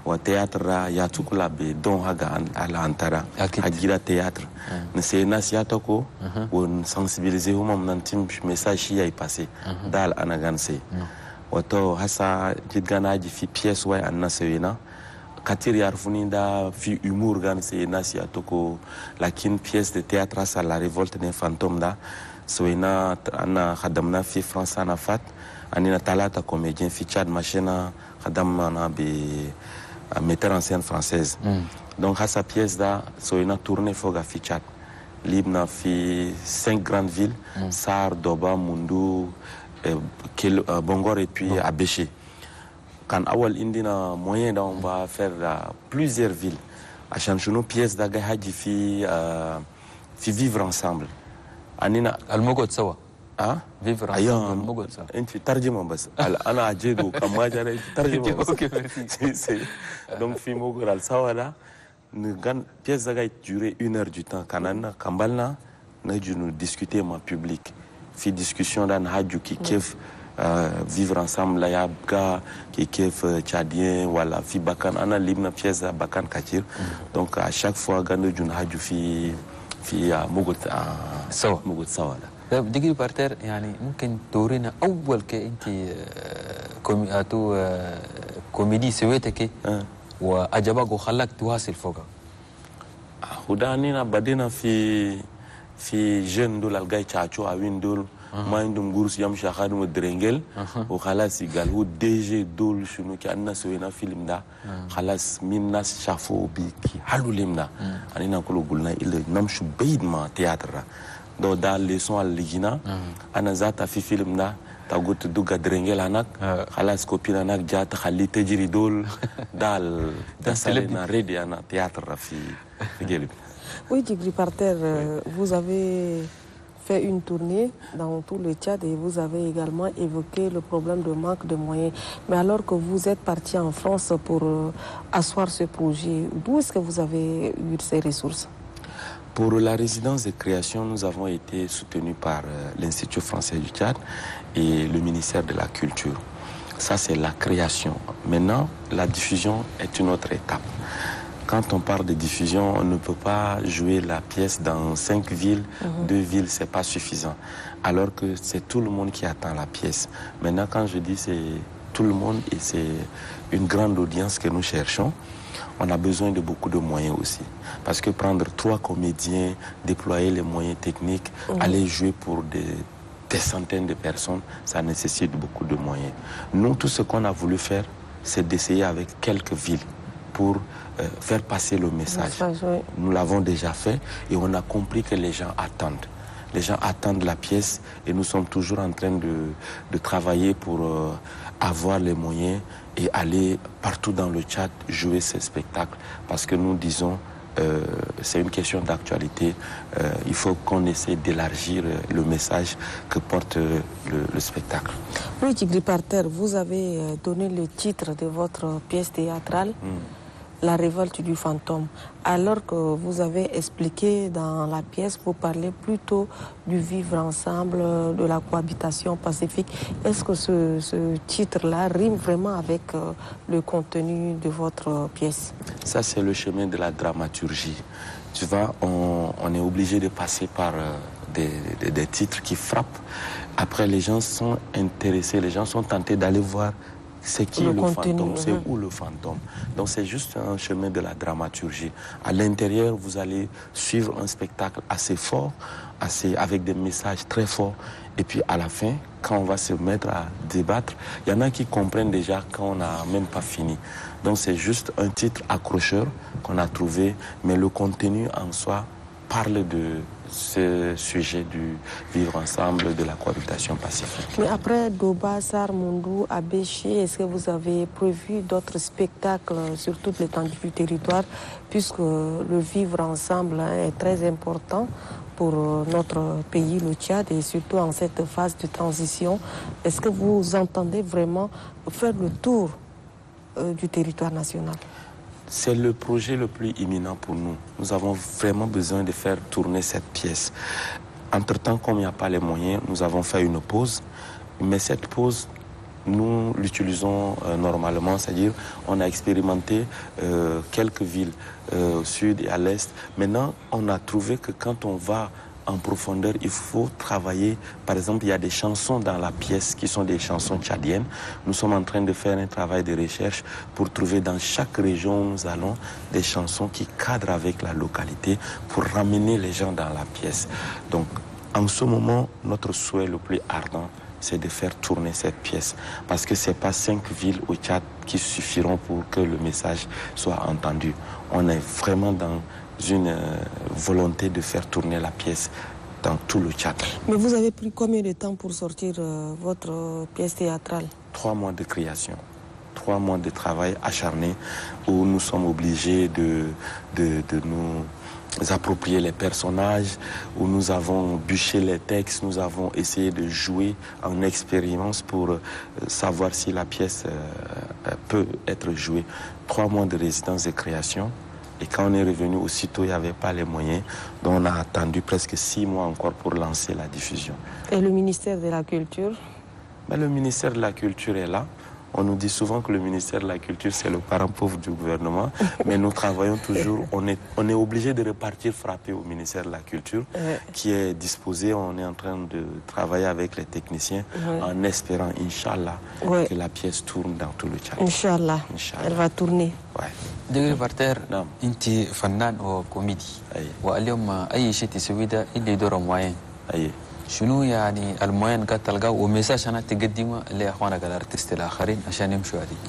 وتياتر يا تكلا بدون حاجه على انترا اجيرا تياتر نسي ناس ياتكو ونسنسبيليزيهم من نتيم ميساج شيا يباسي دال انا غانسي وتو هسا جيت غاناجي في بيس واي انا سوينا Katir Yarfouni da fi humour gan se nasi atoko lakin pièce de théâtre sa la révolte d'un fantôme da soina ana khadamna fi France ana fat anina talata comédien fi Tchad machina khadamna be metteur en scène française. Donc sa pièce da soina tourner foga fi Tchad libna fi 5 grandes villes Sar, Doba, Mundu, Bongor et puis Abéché. Quand awal indina moyen da on va faire plusieurs villes à chanchouno pièces da ga haji fi vivre ensemble anina الموجود سوا vivre ensemble الموجود سوا انت ترجمه بس انا اجيدو كما جرى ترجمه اوكي donc في موجود سوا da pièce a duré 1 heure du temps. Kanana, Kambalna, nous discuter en public. Fi discussion dans Hadju qui kiffe vivre ensemble, la yabga qui kiffe tchadien, voilà, fi bakan, ana limna pièce à bakan katir. Donc à chaque fois, gando jun Hadju fi mugut sawala. دقيقة بارتر يعني ممكن تورينا أول أنت كوميدي سويتك وأجابك وخلاك تواصل فوقها. هدانينا بدينا في جن دول الجاي تشاتشو أوين دول ما عندهم جورس يوم شاخدهم الدرينجل وخلاص يقال هو ديجي دول شنو كأننا سوينا فيلم ده خلاص من ناس شافوا بيكي حلو لمنا أنا نقول قلنا إلا نمشي بعيد ما تياتر دو دال لسون الليجنا أنا ذات في فيلم ده تقول تدوق درينجل هناك خلاص كوبينا هناك جات خلي تجري دول دال تسالنا ريدي أنا تياتر في قلبي. Oui, Djibril Parter, vous avez fait une tournée dans tout le Tchad et vous avez également évoqué le problème de manque de moyens. Mais alors que vous êtes parti en France pour asseoir ce projet, d'où est-ce que vous avez eu ces ressources? Pour la résidence de création, nous avons été soutenus par l'Institut français du Tchad et le ministère de la Culture. Ça, c'est la création. Maintenant, la diffusion est une autre étape. Quand on parle de diffusion, on ne peut pas jouer la pièce dans 5 villes, 2 villes, c'est pas suffisant. Alors que c'est tout le monde qui attend la pièce. Maintenant, quand je dis c'est tout le monde et c'est une grande audience que nous cherchons, on a besoin de beaucoup de moyens aussi. Parce que prendre 3 comédiens, déployer les moyens techniques, aller jouer pour des centaines de personnes, ça nécessite beaucoup de moyens. Nous, tout ce qu'on a voulu faire, c'est d'essayer avec quelques villes pour faire passer le message. Oui. Nous l'avons déjà fait et on a compris que les gens attendent. Les gens attendent la pièce et nous sommes toujours en train de travailler pour avoir les moyens et aller partout dans le Tchad jouer ces spectacles. Parce que nous disons, c'est une question d'actualité, il faut qu'on essaie d'élargir le message que porte le spectacle. Oui, Djibril Parter, vous avez donné le titre de votre pièce théâtrale. La révolte du fantôme. Alors que vous avez expliqué dans la pièce, vous parlez plutôt du vivre ensemble, de la cohabitation pacifique. Est-ce que ce titre-là rime vraiment avec le contenu de votre pièce? Ça, c'est le chemin de la dramaturgie. Tu vois, on est obligé de passer par des titres qui frappent. Après, les gens sont intéressés, les gens sont tentés d'aller voir c'est qui le fantôme, c'est où le fantôme. Donc c'est juste un chemin de la dramaturgie. À l'intérieur, vous allez suivre un spectacle assez fort, avec des messages très forts. Et puis à la fin, quand on va se mettre à débattre, il y en a qui comprennent déjà quand on n'a même pas fini. Donc c'est juste un titre accrocheur qu'on a trouvé, mais le contenu en soi parle de ce sujet du vivre ensemble, de la cohabitation pacifique. Mais après Doba, Sarmundou, Abéché, est-ce que vous avez prévu d'autres spectacles sur toute l'étendue du territoire, puisque le vivre ensemble est très important pour notre pays, le Tchad, et surtout en cette phase de transition? Est-ce que vous entendez vraiment faire le tour du territoire national? C'est le projet le plus imminent pour nous. Nous avons vraiment besoin de faire tourner cette pièce. Entre-temps, comme il n'y a pas les moyens, nous avons fait une pause. Mais cette pause, nous l'utilisons normalement, c'est-à-dire on a expérimenté quelques villes au sud et à l'est. Maintenant, on a trouvé que quand on va en profondeur, il faut travailler. Par exemple, il y a des chansons dans la pièce qui sont des chansons tchadiennes. Nous sommes en train de faire un travail de recherche pour trouver dans chaque région où nous allons des chansons qui cadrent avec la localité pour ramener les gens dans la pièce. Donc, en ce moment, notre souhait le plus ardent, c'est de faire tourner cette pièce. Parce que ce n'est pas 5 villes au Tchad qui suffiront pour que le message soit entendu. On est vraiment dans une volonté de faire tourner la pièce dans tout le Tchad. Mais vous avez pris combien de temps pour sortir votre pièce théâtrale? 3 mois de création, 3 mois de travail acharné où nous sommes obligés de nous approprier les personnages, où nous avons bûché les textes, nous avons essayé de jouer en expérience pour savoir si la pièce peut être jouée. 3 mois de résidence de création, Et quand on est revenu, aussitôt, il n'y avait pas les moyens. Donc on a attendu presque 6 mois encore pour lancer la diffusion. Et le ministère de la Culture? Mais le ministère de la Culture est là. On nous dit souvent que le ministère de la Culture, c'est le parent pauvre du gouvernement. Mais nous travaillons toujours. On est obligé de repartir frapper au ministère de la Culture, qui est disposé. On est en train de travailler avec les techniciens en espérant, Inch'Allah, que la pièce tourne dans tout le Tchad. Inch'Allah. Elle va tourner. دقيقة بارتير أنت فنان وكوميدي واليوم أي شيء تسويه ده اللي دوره معين شنو يعني المعين قد تلقاه وميساج أنا تقدمه لأخوانك الأرتيست الآخرين عشان يمشوا عليه؟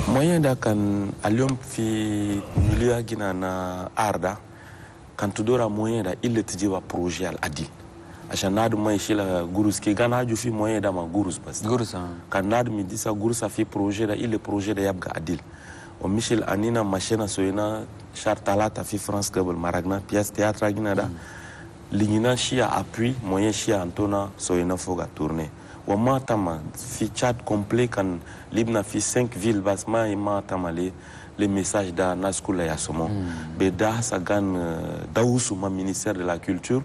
المعين ده كان اليوم في مليا جينا أردا كان تدور معين ده اللي تجيب بروجي العديل عشان نادو ما يشيل جوروس كي كان هاجو في معين ده ما جوروس بس جوروس كان نادو مديسا جوروس في بروجي ده اللي بروجي ده يبقى عديل ومشيل أنينا ماشينا سوينا شهر 3 في فرنسا قبل مرقنا بياس تياترا جينا ده لينا شيا appui moyen شيا أنتونا سوينا فوق tourner وما تما في chat complet كان لبنا في 5 villes بس ما تما les messages da naskula ya somo beda sagan dausu ma ministère de la culture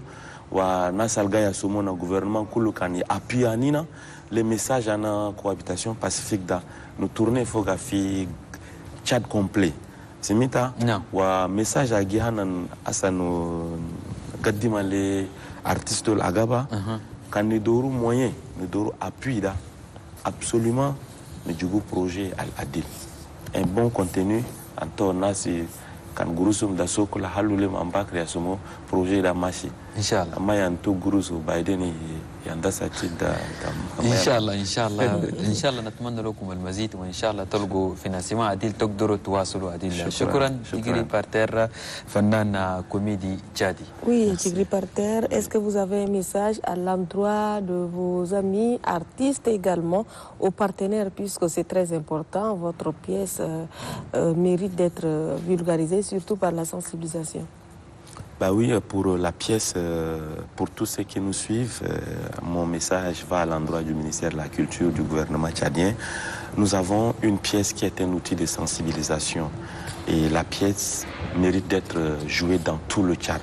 wa nasalga ya somo na gouvernement kulu kan appui anina les messages ana cohabitation pacifique da nous tourner foga fi chat complet simita wa message agi hanan asanu gaddima les artistes agaba kan ni doru moyen ni doru appui da absolument mais du projet al adil un bon contenu anto nasi kan gurusum da sokola halule mambakri asomo projet da mashi inshallah amma yanto gurusu baideni يندسة جدا إن شاء الله إن شاء الله إن شاء الله نتمنى لكم المزيد وإن شاء الله تلقوا في نسيمة عديل تقدروا تواصلوا عديل شكرا جيجري بارتير فنان كوميدي جادي. Oui, Jigri Parter, est-ce que vous avez un message à l'endroit de vos amis artistes également, aux partenaires, puisque c'est très important, votre pièce mérite d'être vulgarisée, surtout par la sensibilisation? Bah oui, pour la pièce, pour tous ceux qui nous suivent, mon message va à l'endroit du ministère de la Culture, du gouvernement tchadien. Nous avons une pièce qui est un outil de sensibilisation et la pièce mérite d'être jouée dans tout le Tchad.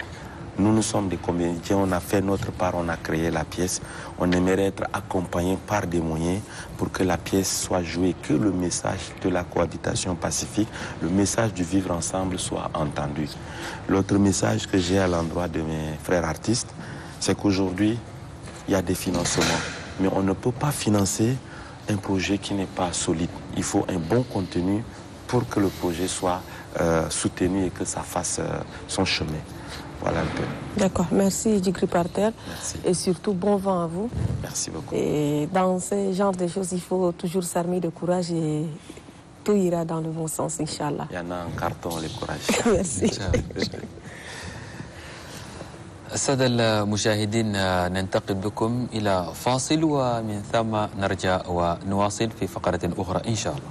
Nous sommes des comédiens, on a fait notre part, on a créé la pièce. On aimerait être accompagné par des moyens pour que la pièce soit jouée, que le message de la cohabitation pacifique, le message du vivre ensemble soit entendu. L'autre message que j'ai à l'endroit de mes frères artistes, c'est qu'aujourd'hui, il y a des financements. Mais on ne peut pas financer un projet qui n'est pas solide. Il faut un bon contenu pour que le projet soit soutenu et que ça fasse son chemin. Voilà un peu. D'accord, merci Jigri Parter. Merci. Et surtout, bon vent à vous. Merci beaucoup. Et dans ce genre de choses, il faut toujours s'armer de courage et tout ira dans le bon sens, Inch'Allah. Il y en a un carton, le courage. Merci. السادة المشاهدين ننتقل بكم إلى فاصل ومن ثم نرجع ونواصل في فقرة أخرى إن شاء الله.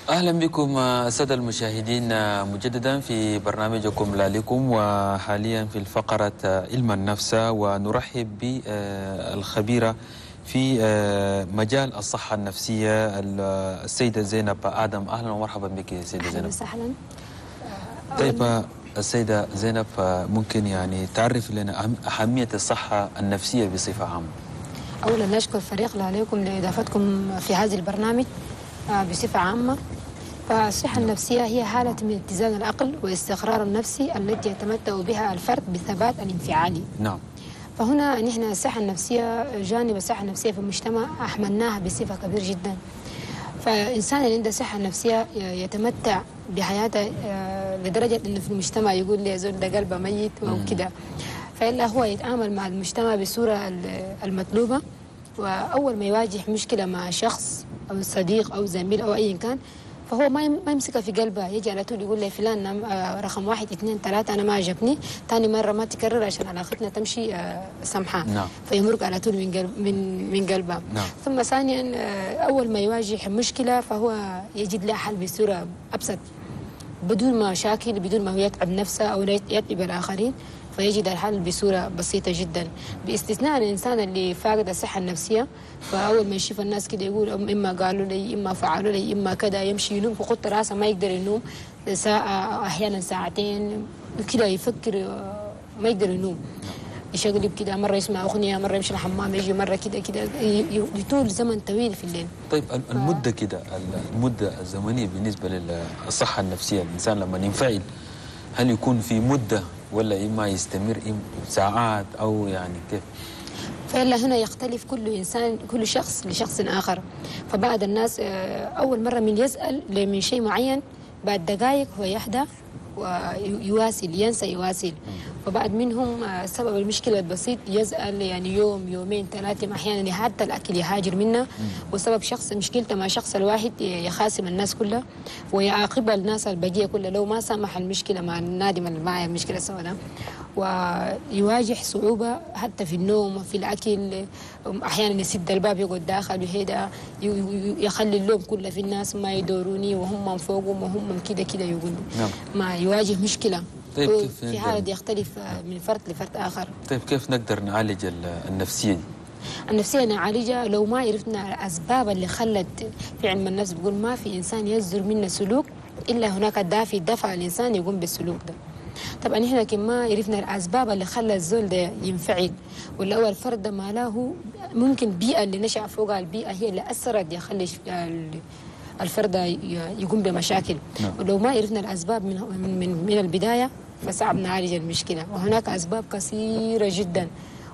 أهلا بكم السادة المشاهدين مجددا في برنامجكم لا لكم وحاليا في الفقرة علم النفس ونرحب بالخبيرة في مجال الصحة النفسية السيدة زينب آدم. أهلا ومرحبا بك سيدة زينب. أهلا. طيب السيدة زينب ممكن يعني تعرف لنا أهمية الصحة النفسية بصفة عامة؟ أولا نشكر فريق لا عليكم لإضافتكم في هذا البرنامج بصفة عامة. فالصحة النفسية هي حالة من اتزان العقل والاستقرار النفسي التي يتمتع بها الفرد بالثبات الانفعالي. نعم. فهنا نحن الصحة النفسية جانب الصحة النفسية في المجتمع أحملناها بصفة كبيرة جدا. فالإنسان اللي عنده صحة نفسية يتمتع بحياته لدرجة إنه في المجتمع يقول لي زول ده قلبه ميت وكده. فإلا هو يتعامل مع المجتمع بصورة المطلوبة، وأول ما يواجه مشكلة مع شخص أو صديق أو زميل أو أي كان فهو ما يمسكها في قلبه، يجي على طول يقول لي فلان رقم 1 2 3 أنا ما عجبني، ثاني مرة ما تكرر عشان علاقتنا تمشي سمحة. نعم. فيمرق على طول من قلبه. نعم. ثم ثانيا أول ما يواجه مشكلة فهو يجد لها حل بصورة أبسط بدون مشاكل، بدون ما يتعب نفسه أو يتعب الآخرين. فيجد الحل بصورة بسيطة جدا، باستثناء الإنسان اللي فاقد الصحة النفسية. فأول ما يشوف الناس كده يقول إما قالوا لي، إما فعلوا لي، إما كده، يمشي ينوم وخط راسه ما يقدر ينوم ساعة، أحيانا ساعتين كده، يفكر ما يقدر ينوم، يشقلب كده، مرة يسمع أغنية، مرة يمشي الحمام، يجي مرة كده كده، يطول زمن طويل في الليل. طيب المدة كده، المدة الزمنية بالنسبة للصحة النفسية، الإنسان لما ينفعل هل يكون في مدة ولا إما يستمر ساعات أو يعني كيف؟ فإلا هنا يختلف كل إنسان، كل شخص لشخص آخر. فبعض الناس أول مرة من يسأل من شيء معين، بعد دقائق هو يهدى ويواصل، ينسى يواصل. وبعد منهم سبب المشكلة البسيط يسأل يعني يوم يومين ثلاثة، أحيانا حتى الأكل يهاجر منه، وسبب شخص مشكلته مع شخص الواحد يخاسم الناس كلها ويعاقب الناس البقية كلها لو ما سمح المشكلة مع النادم اللي معاه المشكلة سوا ده، ويواجه صعوبة حتى في النوم وفي الأكل. أحيانا يسد الباب يقعد داخل وهيدا، يخلي اللوم كله في الناس، ما يدوروني وهم من فوقهم وهم كده كده يقولوا ما يواجه مشكلة. طيب كيف في حالة يختلف من فرد لفرد آخر. طيب كيف نقدر نعالج النفسية دي؟ النفسية نعالجها لو ما عرفنا الأسباب اللي خلت، في علم النفس بيقول ما في إنسان يصدر منه سلوك إلا هناك دافع دفع الإنسان يقوم بالسلوك ده. طبعا احنا كما عرفنا الاسباب اللي خلى الزول ده ينفعل، ولا هو الفرد ده ما له ممكن البيئه اللي نشأ فوقها، البيئه هي اللي اثرت يخلي الفرد ده يقوم بمشاكل. ولو ما عرفنا الاسباب من البدايه فصعب نعالج المشكله. وهناك اسباب كثيره جدا،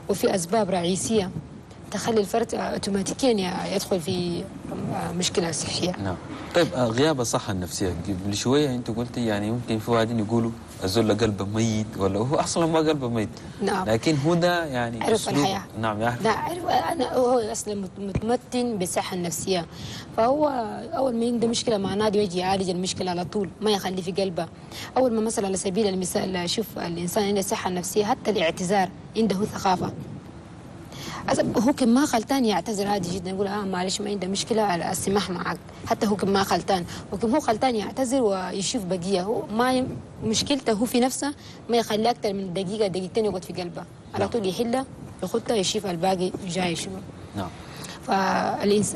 وفي اسباب رئيسيه تخلي الفرد اوتوماتيكيا يدخل في مشكله صحيه. نعم. طيب غياب الصحه النفسيه، قبل شويه انت قلتي يعني يمكن في واحدين يقولوا الزول قلبه ميت، ولا هو اصلا ما قلبه ميت. نعم. لكن هو ده يعني عرف الحياه. نعم يعرف. لا عرف، انا هو اصلا متمتن بالصحه النفسيه، فهو اول ما عنده مشكله مع نادي يجي يعالج المشكله على طول، ما يخلي في قلبه. اول ما مثلا على سبيل المثال شوف الانسان عنده صحه نفسيه، حتى الاعتذار عنده ثقافه. هو كان ما خلتان يعتذر عادي جدا، يقول معلش ما عنده مشكله، السماح معك. حتى هو كان ما خلتان، وكان هو خلتان يعتذر ويشوف بقيه، هو ما مشكلته هو في نفسه ما يخلي اكثر من دقيقه دقيقتين يقعد في قلبه، على طول يحلها يخطها يشوف الباقي جاي شنو. نعم.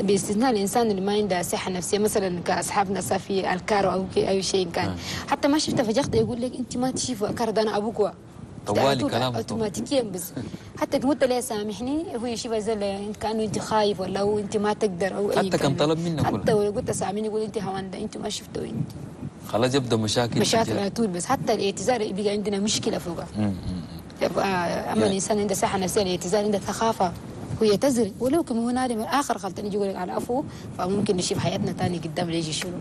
باستثناء الانسان اللي ما عنده صحه نفسيه، مثلا كاصحابنا في الكار او اي شيء كان، حتى ما شفته فجأة يقول لك انت ما تشوف الكار ده انا ابوك طوالي كلامه اوتوماتيكيا. بس حتى قلت له سامحني هو يشوف زي كانه انت خايف ولا هو انت ما تقدر او اي حتى كان طلب منك حتى ولو قلت سامحني يقول انت هوان ده انت ما شفته انت خلاص يبدا مشاكل على طول. بس حتى الاعتذار بقى عندنا مشكله فوقها. اما الانسان عنده صحه نفسيه، الاعتذار عنده ثقافه، هو يعتذر ولو كان هو نادم الاخر خلطني يجي يقول لك على عفو، فممكن نشوف حياتنا ثاني قدام يجي شنو.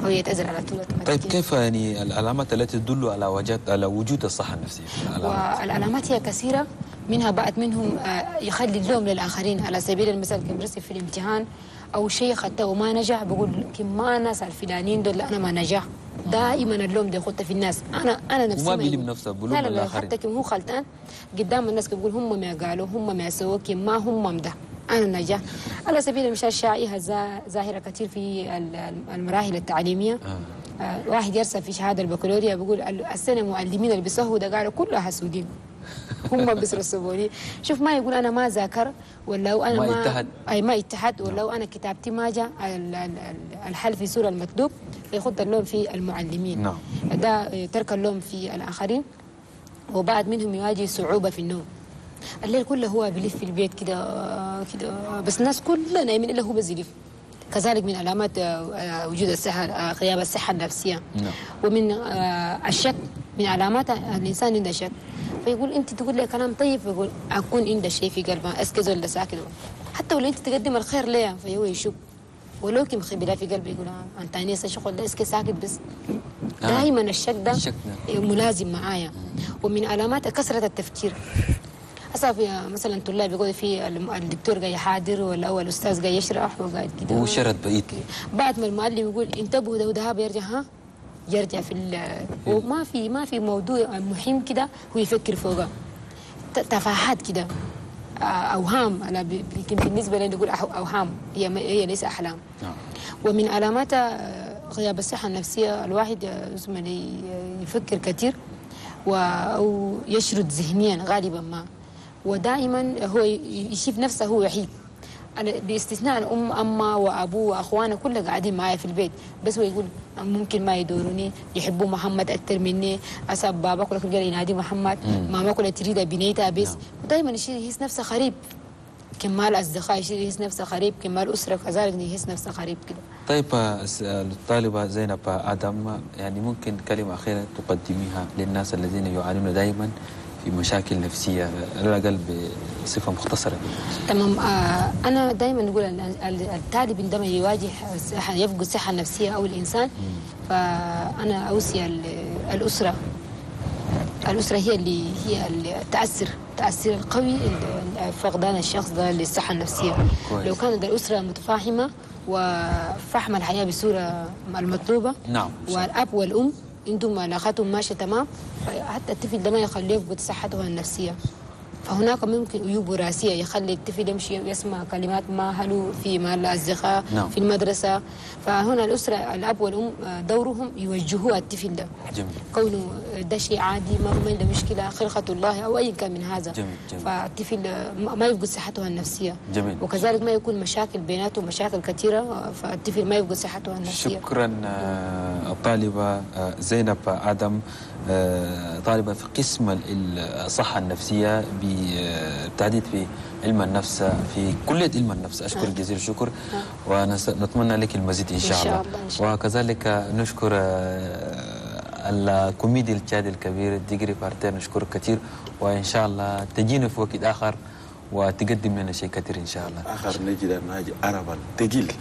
هو يعتذر على طول. طيب كيف يعني العلامات التي تدل على وجود الصحه النفسيه؟ والعلامات هي كثيره، منها بعض منهم يخلي اللوم للاخرين. على سبيل المثال كان برسل في الامتحان او شيء خدته وما نجح، بقول ما الناس الفلانيين دول انا ما نجح. دائما اللوم ده يخطه في الناس. انا نفسي وما بيلم نفسه بلوم الاخرين. حتى كم هو خلطان قدام الناس بيقول هم ما قالوا، هم ما سووا، ما هم ده انا نجح. على سبيل المثال شائعه ظاهره كثير في المراحل التعليميه. واحد يرسل في شهاده البكالوريا بيقول السنه المعلمين اللي بيصهوا ده قالوا كلها حسودين هم بيسرسبوني. شوف ما يقول انا ما ذاكر، ولا انا ما اتحد، ولا انا كتابتي ما جاء الحل في سوره المكتوب، يخط اللوم في المعلمين. ده ترك اللوم في الاخرين. وبعد منهم يواجه صعوبه في النوم، الليل كله هو بيلف في البيت كده بس الناس كلها نايمين الا هو بس يلف. كذلك من علامات وجود الصحه غياب الصحه النفسيه. ومن الشك، من علامات الانسان عنده شك، فيقول انت تقول لي كلام طيب، يقول اكون عنده شيء في قلبه، اسكت ولا ساكت. حتى ولو انت تقدم الخير ليه فهو يشك، ولو كم خبلا في قلبه يقول انت انيس شغل ده اسكت ساكت بس. دائما الشك ده ملازم معايا. ومن علامات كثره التفكير. هسه مثلا طلاب يقول في الدكتور جاي حاضر، ولا هو الاستاذ جاي يشرح وقاعد كده وشرد بعيد، بعد ما المعلم يقول انتبهوا ده وده يرجع في ما في موضوع مهم كده هو يفكر فوقه. تفاحات كده، اوهام. انا يمكن بالنسبه لي نقول اوهام، هي ليس احلام. ومن علامات غياب الصحه النفسيه الواحد يفكر كثير، أو يشرد ذهنيا غالبا ما، ودائما هو يشوف نفسه هو وحيد. باستثناء الأم أما وأبوه وأخوانه كلهم قاعدين معايا في البيت، بس هو يقول ممكن ما يدوروني، يحبوا محمد أكثر مني، أساب بابا كل قال ينادي محمد، ماما كلها تريد بنيتها بس، ودائما يحس نفسه غريب. كمال أصدقاء يحس نفسه غريب، كمال أسرة كذلك يحس نفسه غريب كده. طيب الطالبة زينب آدم، يعني ممكن كلمة أخيرة تقدميها للناس الذين يعانون دائما في مشاكل نفسية على الأقل بصفة مختصرة؟ تمام. أنا دائما نقول الطالب عندما يواجه يفقد الصحة النفسية أو الإنسان، فأنا أوصي الأسرة هي اللي التأثير القوي فقدان الشخص ده للصحة النفسية. لو كانت الأسرة متفاهمة وفهم الحياة بصورة المطلوبة، نعم، والأب والأم عندهم علاقاتهم ماشية تمام، حتى الطفل ده ما يخليه يفقد صحته النفسية. فهناك ممكن عيوب وراثية يخلي الطفل يمشي يسمع كلمات ما حلو في مع الأصدقاء، نعم، في المدرسة. فهنا الأسرة الأب والأم دورهم يوجهوا الطفل ده. جميل. كونه ده شيء عادي، ما عنده مشكلة، خلقة الله أو أي كان من هذا. جميل. فالطفل ما يفقد صحته النفسية. جميل. وكذلك ما يكون مشاكل بيناتهم، مشاكل كثيرة، فالطفل ما يفقد صحته النفسية. شكرا. الطالبة زينب آدم، طالبة في قسم الصحة النفسية بالتحديد في علم النفس في كلية علم النفس. أشكر جزيل الشكر، ونتمنى لك المزيد إن شاء الله. وكذلك نشكر الكوميدي التشادي الكبير ديجري بارتير، نشكر كثير، وإن شاء الله تجينا في وقت آخر وتقدم لنا شيء كثير إن شاء الله. آخر نجي عربا تجيل.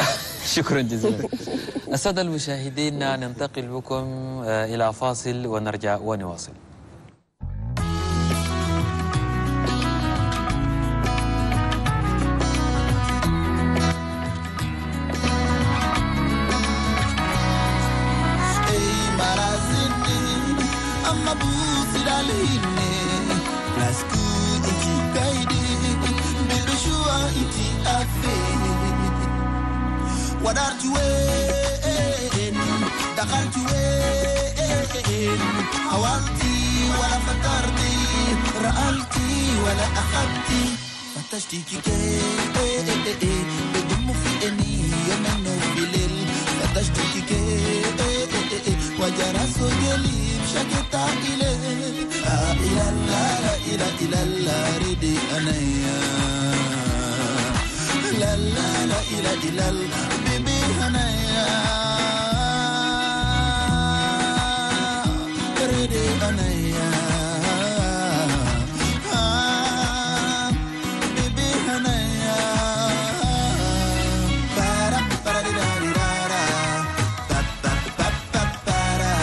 شكرا جزيلا. السادة المشاهدين، ننتقل بكم إلى فاصل ونرجع ونواصل. ودرت وين دخلت وين، حاولتي ولا فكرتي، رألتي ولا أخذتي، فتشتي كي بدم في إني يمن في ليل، فتشتي كي وجرى سجلي بشكتا إليه، إلى الله إلى الله ردي أنيا، لا لا لا إلى بيبي هنايا، ردي أنيا، بيبي هنايا، بارا بارا دي داري دارا، بابا بابا بارا،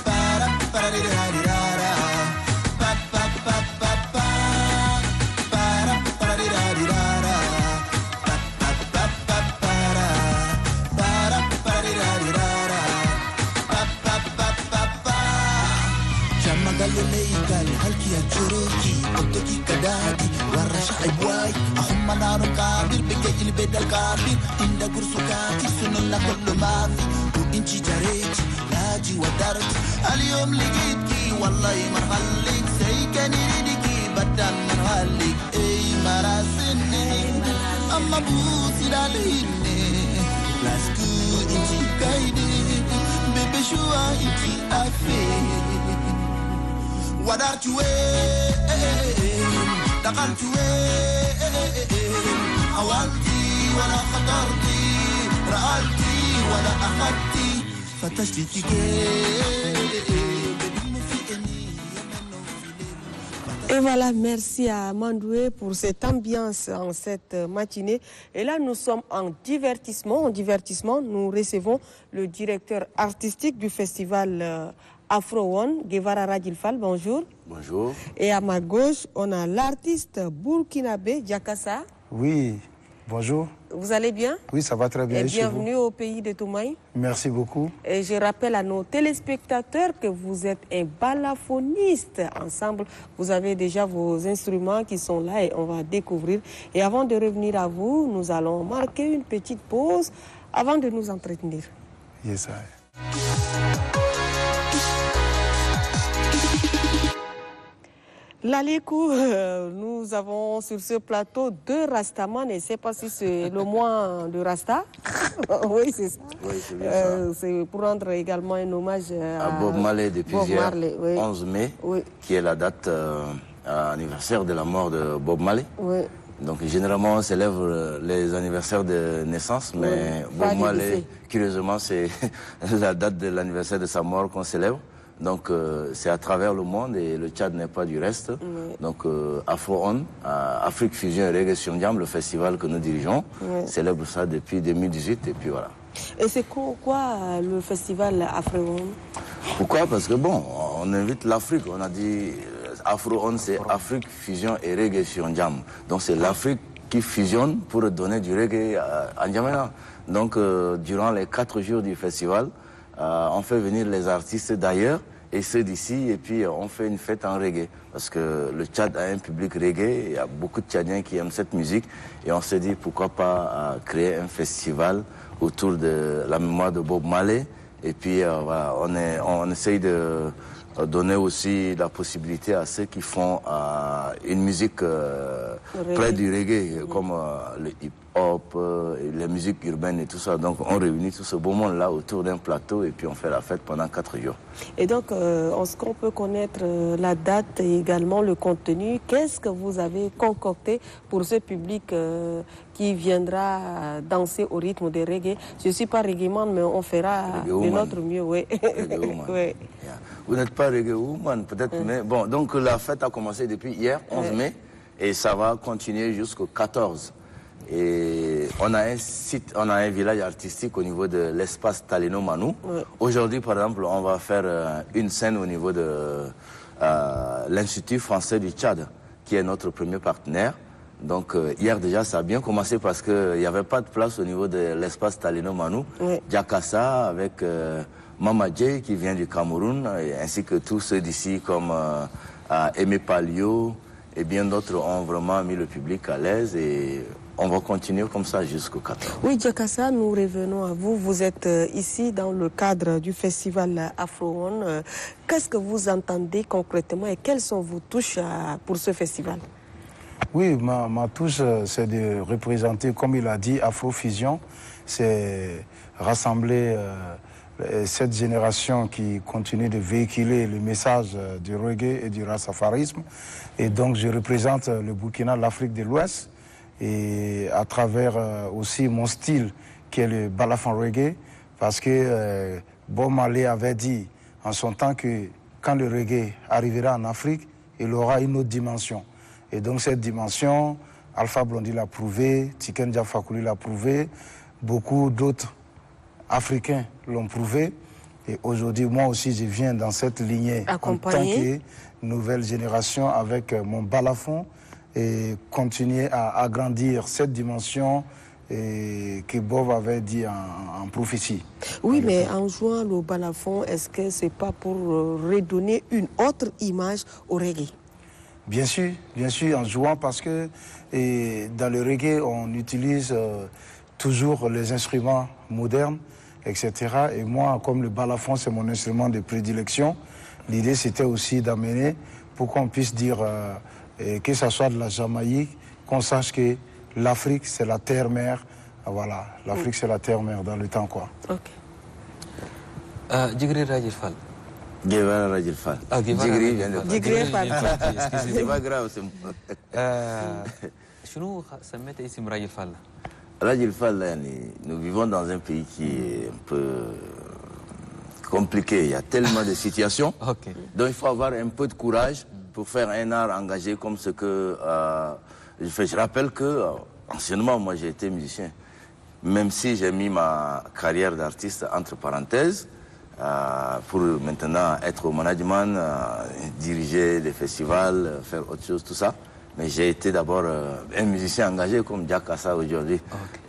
بارا بارا دي داري دارا، بابا بابا بارا، بارا دي داري دارا. Galilei halki ya churuki otoki kadadi warra shaibwai ahumma naru kabir beke il bedal kabir inda gursukati sunna kullu mafi u inchi jareti laji wadarti اليوم لقيتكي والله ما خليك سيكني رديكي بدل ما خليك اي مراسني اما بوسي داليني لاسكو انتي كايدي بيبي شوا انتي افي ودرت وين دخلت وين، حاولتي ولا خطرتي، رألتي ولا أخذتي، فتشتي Et voilà, merci à Mandoué pour cette ambiance en cette matinée. Et là, nous sommes en divertissement. En divertissement, nous recevons le directeur artistique du festival Afro One, Guevara Radilfal, bonjour. Bonjour. Et à ma gauche, on a l'artiste burkinabé Diakassa. Oui, bonjour. Vous allez bien? Oui, ça va très bien. Et bienvenue au pays de Toumaï. Merci beaucoup. Et je rappelle à nos téléspectateurs que vous êtes un balafoniste. Ensemble, vous avez déjà vos instruments qui sont là et on va découvrir. Et avant de revenir à vous, nous allons marquer une petite pause avant de nous entretenir. Yes, I. Lalikou, nous avons sur ce plateau deux Rastaman, et je ne sais pas si c'est le mois de Rasta. Oui, c'est ça. Oui, c'est bien ça. C'est pour rendre également un hommage à Bob Marley depuis Bob hier, Marley, oui. 11 mai, Oui. qui est la date anniversaire de la mort de Bob Marley. Oui. Donc généralement on célèbre les anniversaires de naissance, mais Bob Marley, curieusement, c'est la date de l'anniversaire de sa mort qu'on célèbre. Donc c'est à travers le monde et le Tchad n'est pas du reste. Donc Afro On, Afrique Fusion et Reggae Siondiam, le festival que nous dirigeons, célèbre ça depuis 2018 et puis voilà. Et c'est quoi le festival Afro On? Pourquoi? Parce que bon, on invite l'Afrique, on a dit Afro On c'est Afrique Fusion et Reggae Siondiam. Donc c'est l'Afrique qui fusionne pour donner du reggae à N'Djamena. Donc durant les 4 jours du festival, on fait venir les artistes d'ailleurs et ceux d'ici, et puis on fait une fête en reggae. Parce que le Tchad a un public reggae, il y a beaucoup de Tchadiens qui aiment cette musique, et on s'est dit pourquoi pas créer un festival autour de la mémoire de Bob Marley. Et puis voilà, on essaye de donner aussi la possibilité à ceux qui font une musique près du reggae, comme le hip-hop, les musiques urbaines et tout ça. Donc on réunit tout ce beau monde-là autour d'un plateau et puis on fait la fête pendant 4 jours. Et donc, est-ce qu'on peut connaître la date et également le contenu? Qu'est-ce que vous avez concocté pour ce public qui viendra danser au rythme des reggae? Je ne suis pas reggaeman, mais on fera de notre mieux. Oui. Oui. Vous n'êtes pas reggae woman, peut-être, mais bon, donc la fête a commencé depuis hier, 11 mai, et ça va continuer jusqu'au 14. Et on a un site, on a un village artistique au niveau de l'espace Taleno Manou. Aujourd'hui, par exemple, on va faire une scène au niveau de l'Institut français du Tchad, qui est notre premier partenaire. Donc hier déjà, ça a bien commencé parce qu'il n'y avait pas de place au niveau de l'espace Taleno Manou. Jakassa avec Mama Jay qui vient du Cameroun, ainsi que tous ceux d'ici comme Aimé Palio et bien d'autres ont vraiment mis le public à l'aise et on va continuer comme ça jusqu'au 14. Oui, Jakassa, nous revenons à vous. Vous êtes ici dans le cadre du festival Afro One. Qu'est-ce que vous entendez concrètement et quelles sont vos touches pour ce festival? Oui, ma touche, c'est de représenter, comme il a dit, Afrofusion. C'est rassembler cette génération qui continue de véhiculer le message du reggae et du rastafarisme. Et donc, je représente le Burkina, l'Afrique de l'Ouest, et à travers aussi mon style, qui est le balafon reggae, parce que Bob Marley avait dit en son temps que quand le reggae arrivera en Afrique, il aura une autre dimension. Et donc cette dimension, Alpha Blondy l'a prouvé, Tiken Jah Fakoly l'a prouvé, beaucoup d'autres Africains l'ont prouvé. Et aujourd'hui, moi aussi, je viens dans cette lignée en tant que nouvelle génération avec mon balafon et continuer à agrandir cette dimension que Bob avait dit en prophétie. Oui, mais en jouant le balafon, est-ce que c'est pas pour redonner une autre image au reggae? Bien sûr, en jouant parce que dans le reggae, on utilise toujours les instruments modernes, etc. Et moi, comme le balafon, c'est mon instrument de prédilection, l'idée c'était aussi d'amener pour qu'on puisse dire que ce soit de la Jamaïque, qu'on sache que l'Afrique, c'est la terre-mère. Voilà, l'Afrique, c'est la terre-mère dans le temps, quoi. Ok. Djibril Rajil Fall. Guevara Rajil Fall. Djibril vient de c'est pas grave, c'est شنو سميت اسم راجل فال؟ Rajil Fall, nous vivons dans un pays qui est un peu compliqué. Il y a tellement de situations. Donc il faut avoir un peu de courage pour faire un art engagé comme ce que je fais. Je rappelle que anciennement, moi j'ai été musicien. Même si j'ai mis ma carrière d'artiste entre parenthèses, pour maintenant être au management, diriger des festivals, faire autre chose, tout ça. Mais j'ai été d'abord un musicien engagé comme Jakassa aujourd'hui.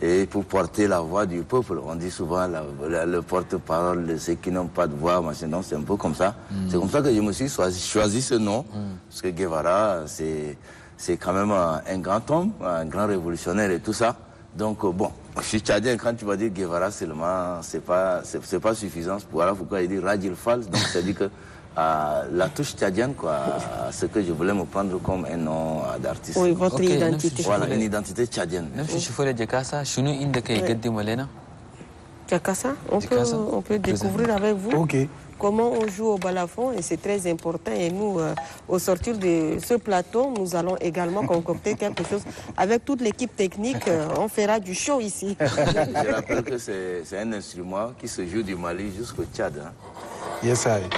Et pour porter la voix du peuple, on dit souvent le porte-parole de ceux qui n'ont pas de voix, machin. Donc c'est un peu comme ça. C'est comme ça que je me suis choisi ce nom. Parce que Guevara, c'est quand même un grand homme, un grand révolutionnaire et tout ça. Donc bon, je suis tchadien, quand tu vas dire Guevara seulement, c'est pas suffisant. Voilà pourquoi il dit Rajil Fall. Donc ça dit que la touche tchadienne, quoi, ce que je voulais me prendre comme un nom d'artiste. Oui, votre identité. Voilà, une identité tchadienne. Jakassa, on peut découvrir avec vous comment on joue au balafon et c'est très important. Et nous, au sortir de ce plateau, nous allons également concocter quelque chose avec toute l'équipe technique. On fera du show ici. Je rappelle que c'est un instrument qui se joue du Mali jusqu'au Tchad. Hein. Yes, I.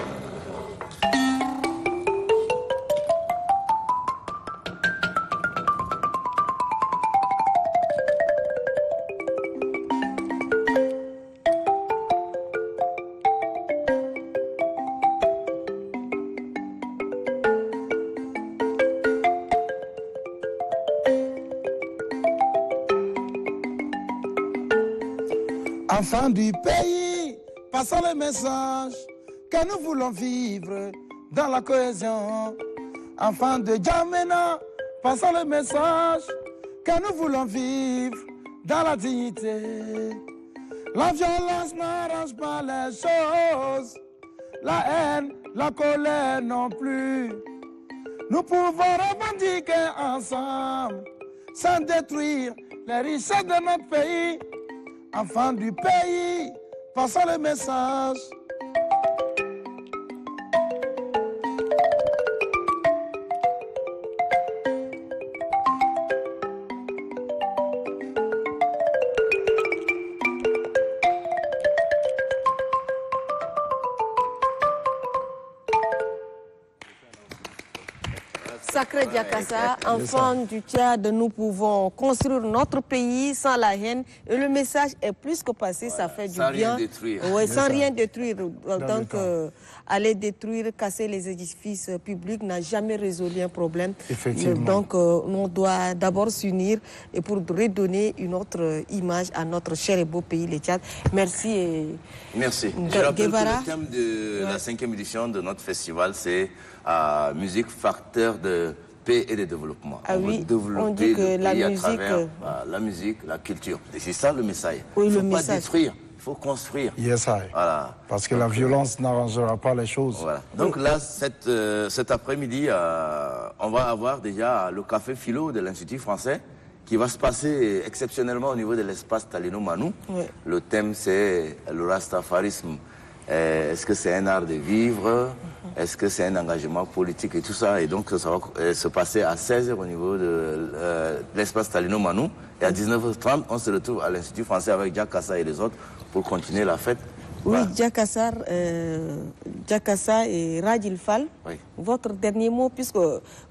Enfants du pays, passons le message que nous voulons vivre dans la cohésion. Enfants de Djamena, passons le message que nous voulons vivre dans la dignité. La violence n'arrange pas les choses, la haine, la colère non plus. Nous pouvons revendiquer ensemble, sans détruire les richesses de notre pays. Enfants du pays, passons le message. Sacré Jakassa, enfants du Tchad, nous pouvons construire notre pays sans la haine. Et le message est plus que passé, ça fait du bien. Sans rien détruire. Oui, sans rien détruire. Donc, aller détruire, casser les édifices publics n'a jamais résolu un problème. Effectivement. Donc, on doit d'abord s'unir et pour redonner une autre image à notre cher et beau pays, le Tchad. Merci. Merci. Je rappelle que le thème de la 5e édition de notre festival, c'est musique facteur de paix et de développement. Ah on oui, veut développer on dit que le la pays musique, à travers la musique, la culture. Et c'est ça le message. Oui, il ne faut le pas message. détruire, il faut construire. Yes, I. Voilà. Parce que la violence n'arrangera pas les choses. Voilà. Donc là, cet après-midi, on va avoir déjà le café philo de l'Institut français qui va se passer exceptionnellement au niveau de l'espace Talino Manou. Oui. Le thème, c'est le rastafarisme. Est-ce que c'est un art de vivre? Est-ce que c'est un engagement politique et tout ça? Et donc, ça va se passer à 16h au niveau de l'espace Talino Manou. Et à 19h30, on se retrouve à l'Institut français avec Jakassa et les autres pour continuer la fête. Oui, Jakassa et Radil Fall, oui. Votre dernier mot, puisque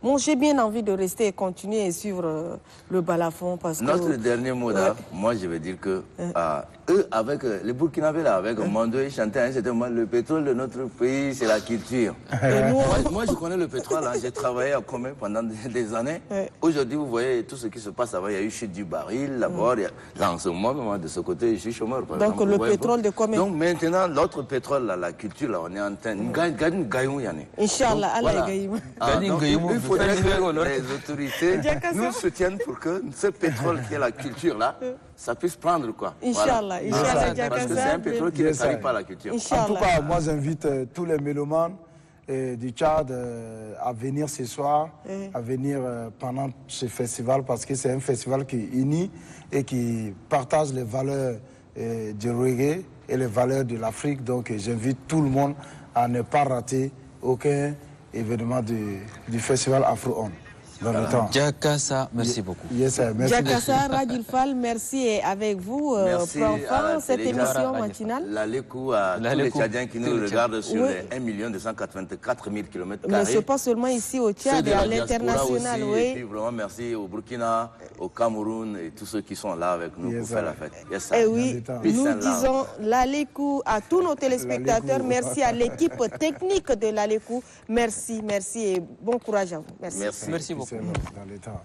moi j'ai bien envie de rester et continuer et suivre le balafon. Parce Notre que, dernier mot là, moi je vais dire que eux, avec les Burkinabés là, avec Mando, ils chantaient à un certain moment, le pétrole de notre pays, c'est la culture. Moi je connais le pétrole, hein, j'ai travaillé à Comé pendant des années. Aujourd'hui, vous voyez tout ce qui se passe là-bas, il y a eu chute du baril, là-bas, là en ce moment, de ce côté, je suis chômeur. Par donc exemple, le pétrole de Comé. Donc maintenant, l'autre pétrole, là, la culture, là, on est en train de gagner. Inch'Allah, Allah est il faudrait que les autorités nous soutiennent pour que ce pétrole qui est la culture là, ça puisse prendre quoi. Inch'Allah, Inch'Allah, parce que c'est un pétrole qui ne tarit pas la culture. En tout cas, moi j'invite tous les mélomanes du Tchad à venir ce soir, à venir pendant ce festival parce que c'est un festival qui unit et qui partage les valeurs du reggae et les valeurs de l'Afrique. Donc j'invite tout le monde à ne pas rater aucun événement du festival Afro-On dans le temps. Jakassa, merci beaucoup. Yes, merci Jakassa, Radil Fall, merci et avec vous pour enfin cette émission matinale. La Lécou à tous les Tchadiens qui nous regardent sur les 1 284 000 km². Mais ce n'est pas seulement ici au Tchad, à l'international. Oui. Et puis vraiment merci au Burkina, au Cameroun et tous ceux qui sont là avec nous pour faire la fête. Yes, et oui, nous disons la Lécou à tous nos téléspectateurs. Merci à l'équipe technique de la Lécou. Merci, merci et bon courage à vous. Merci. Merci beaucoup. dans l'état.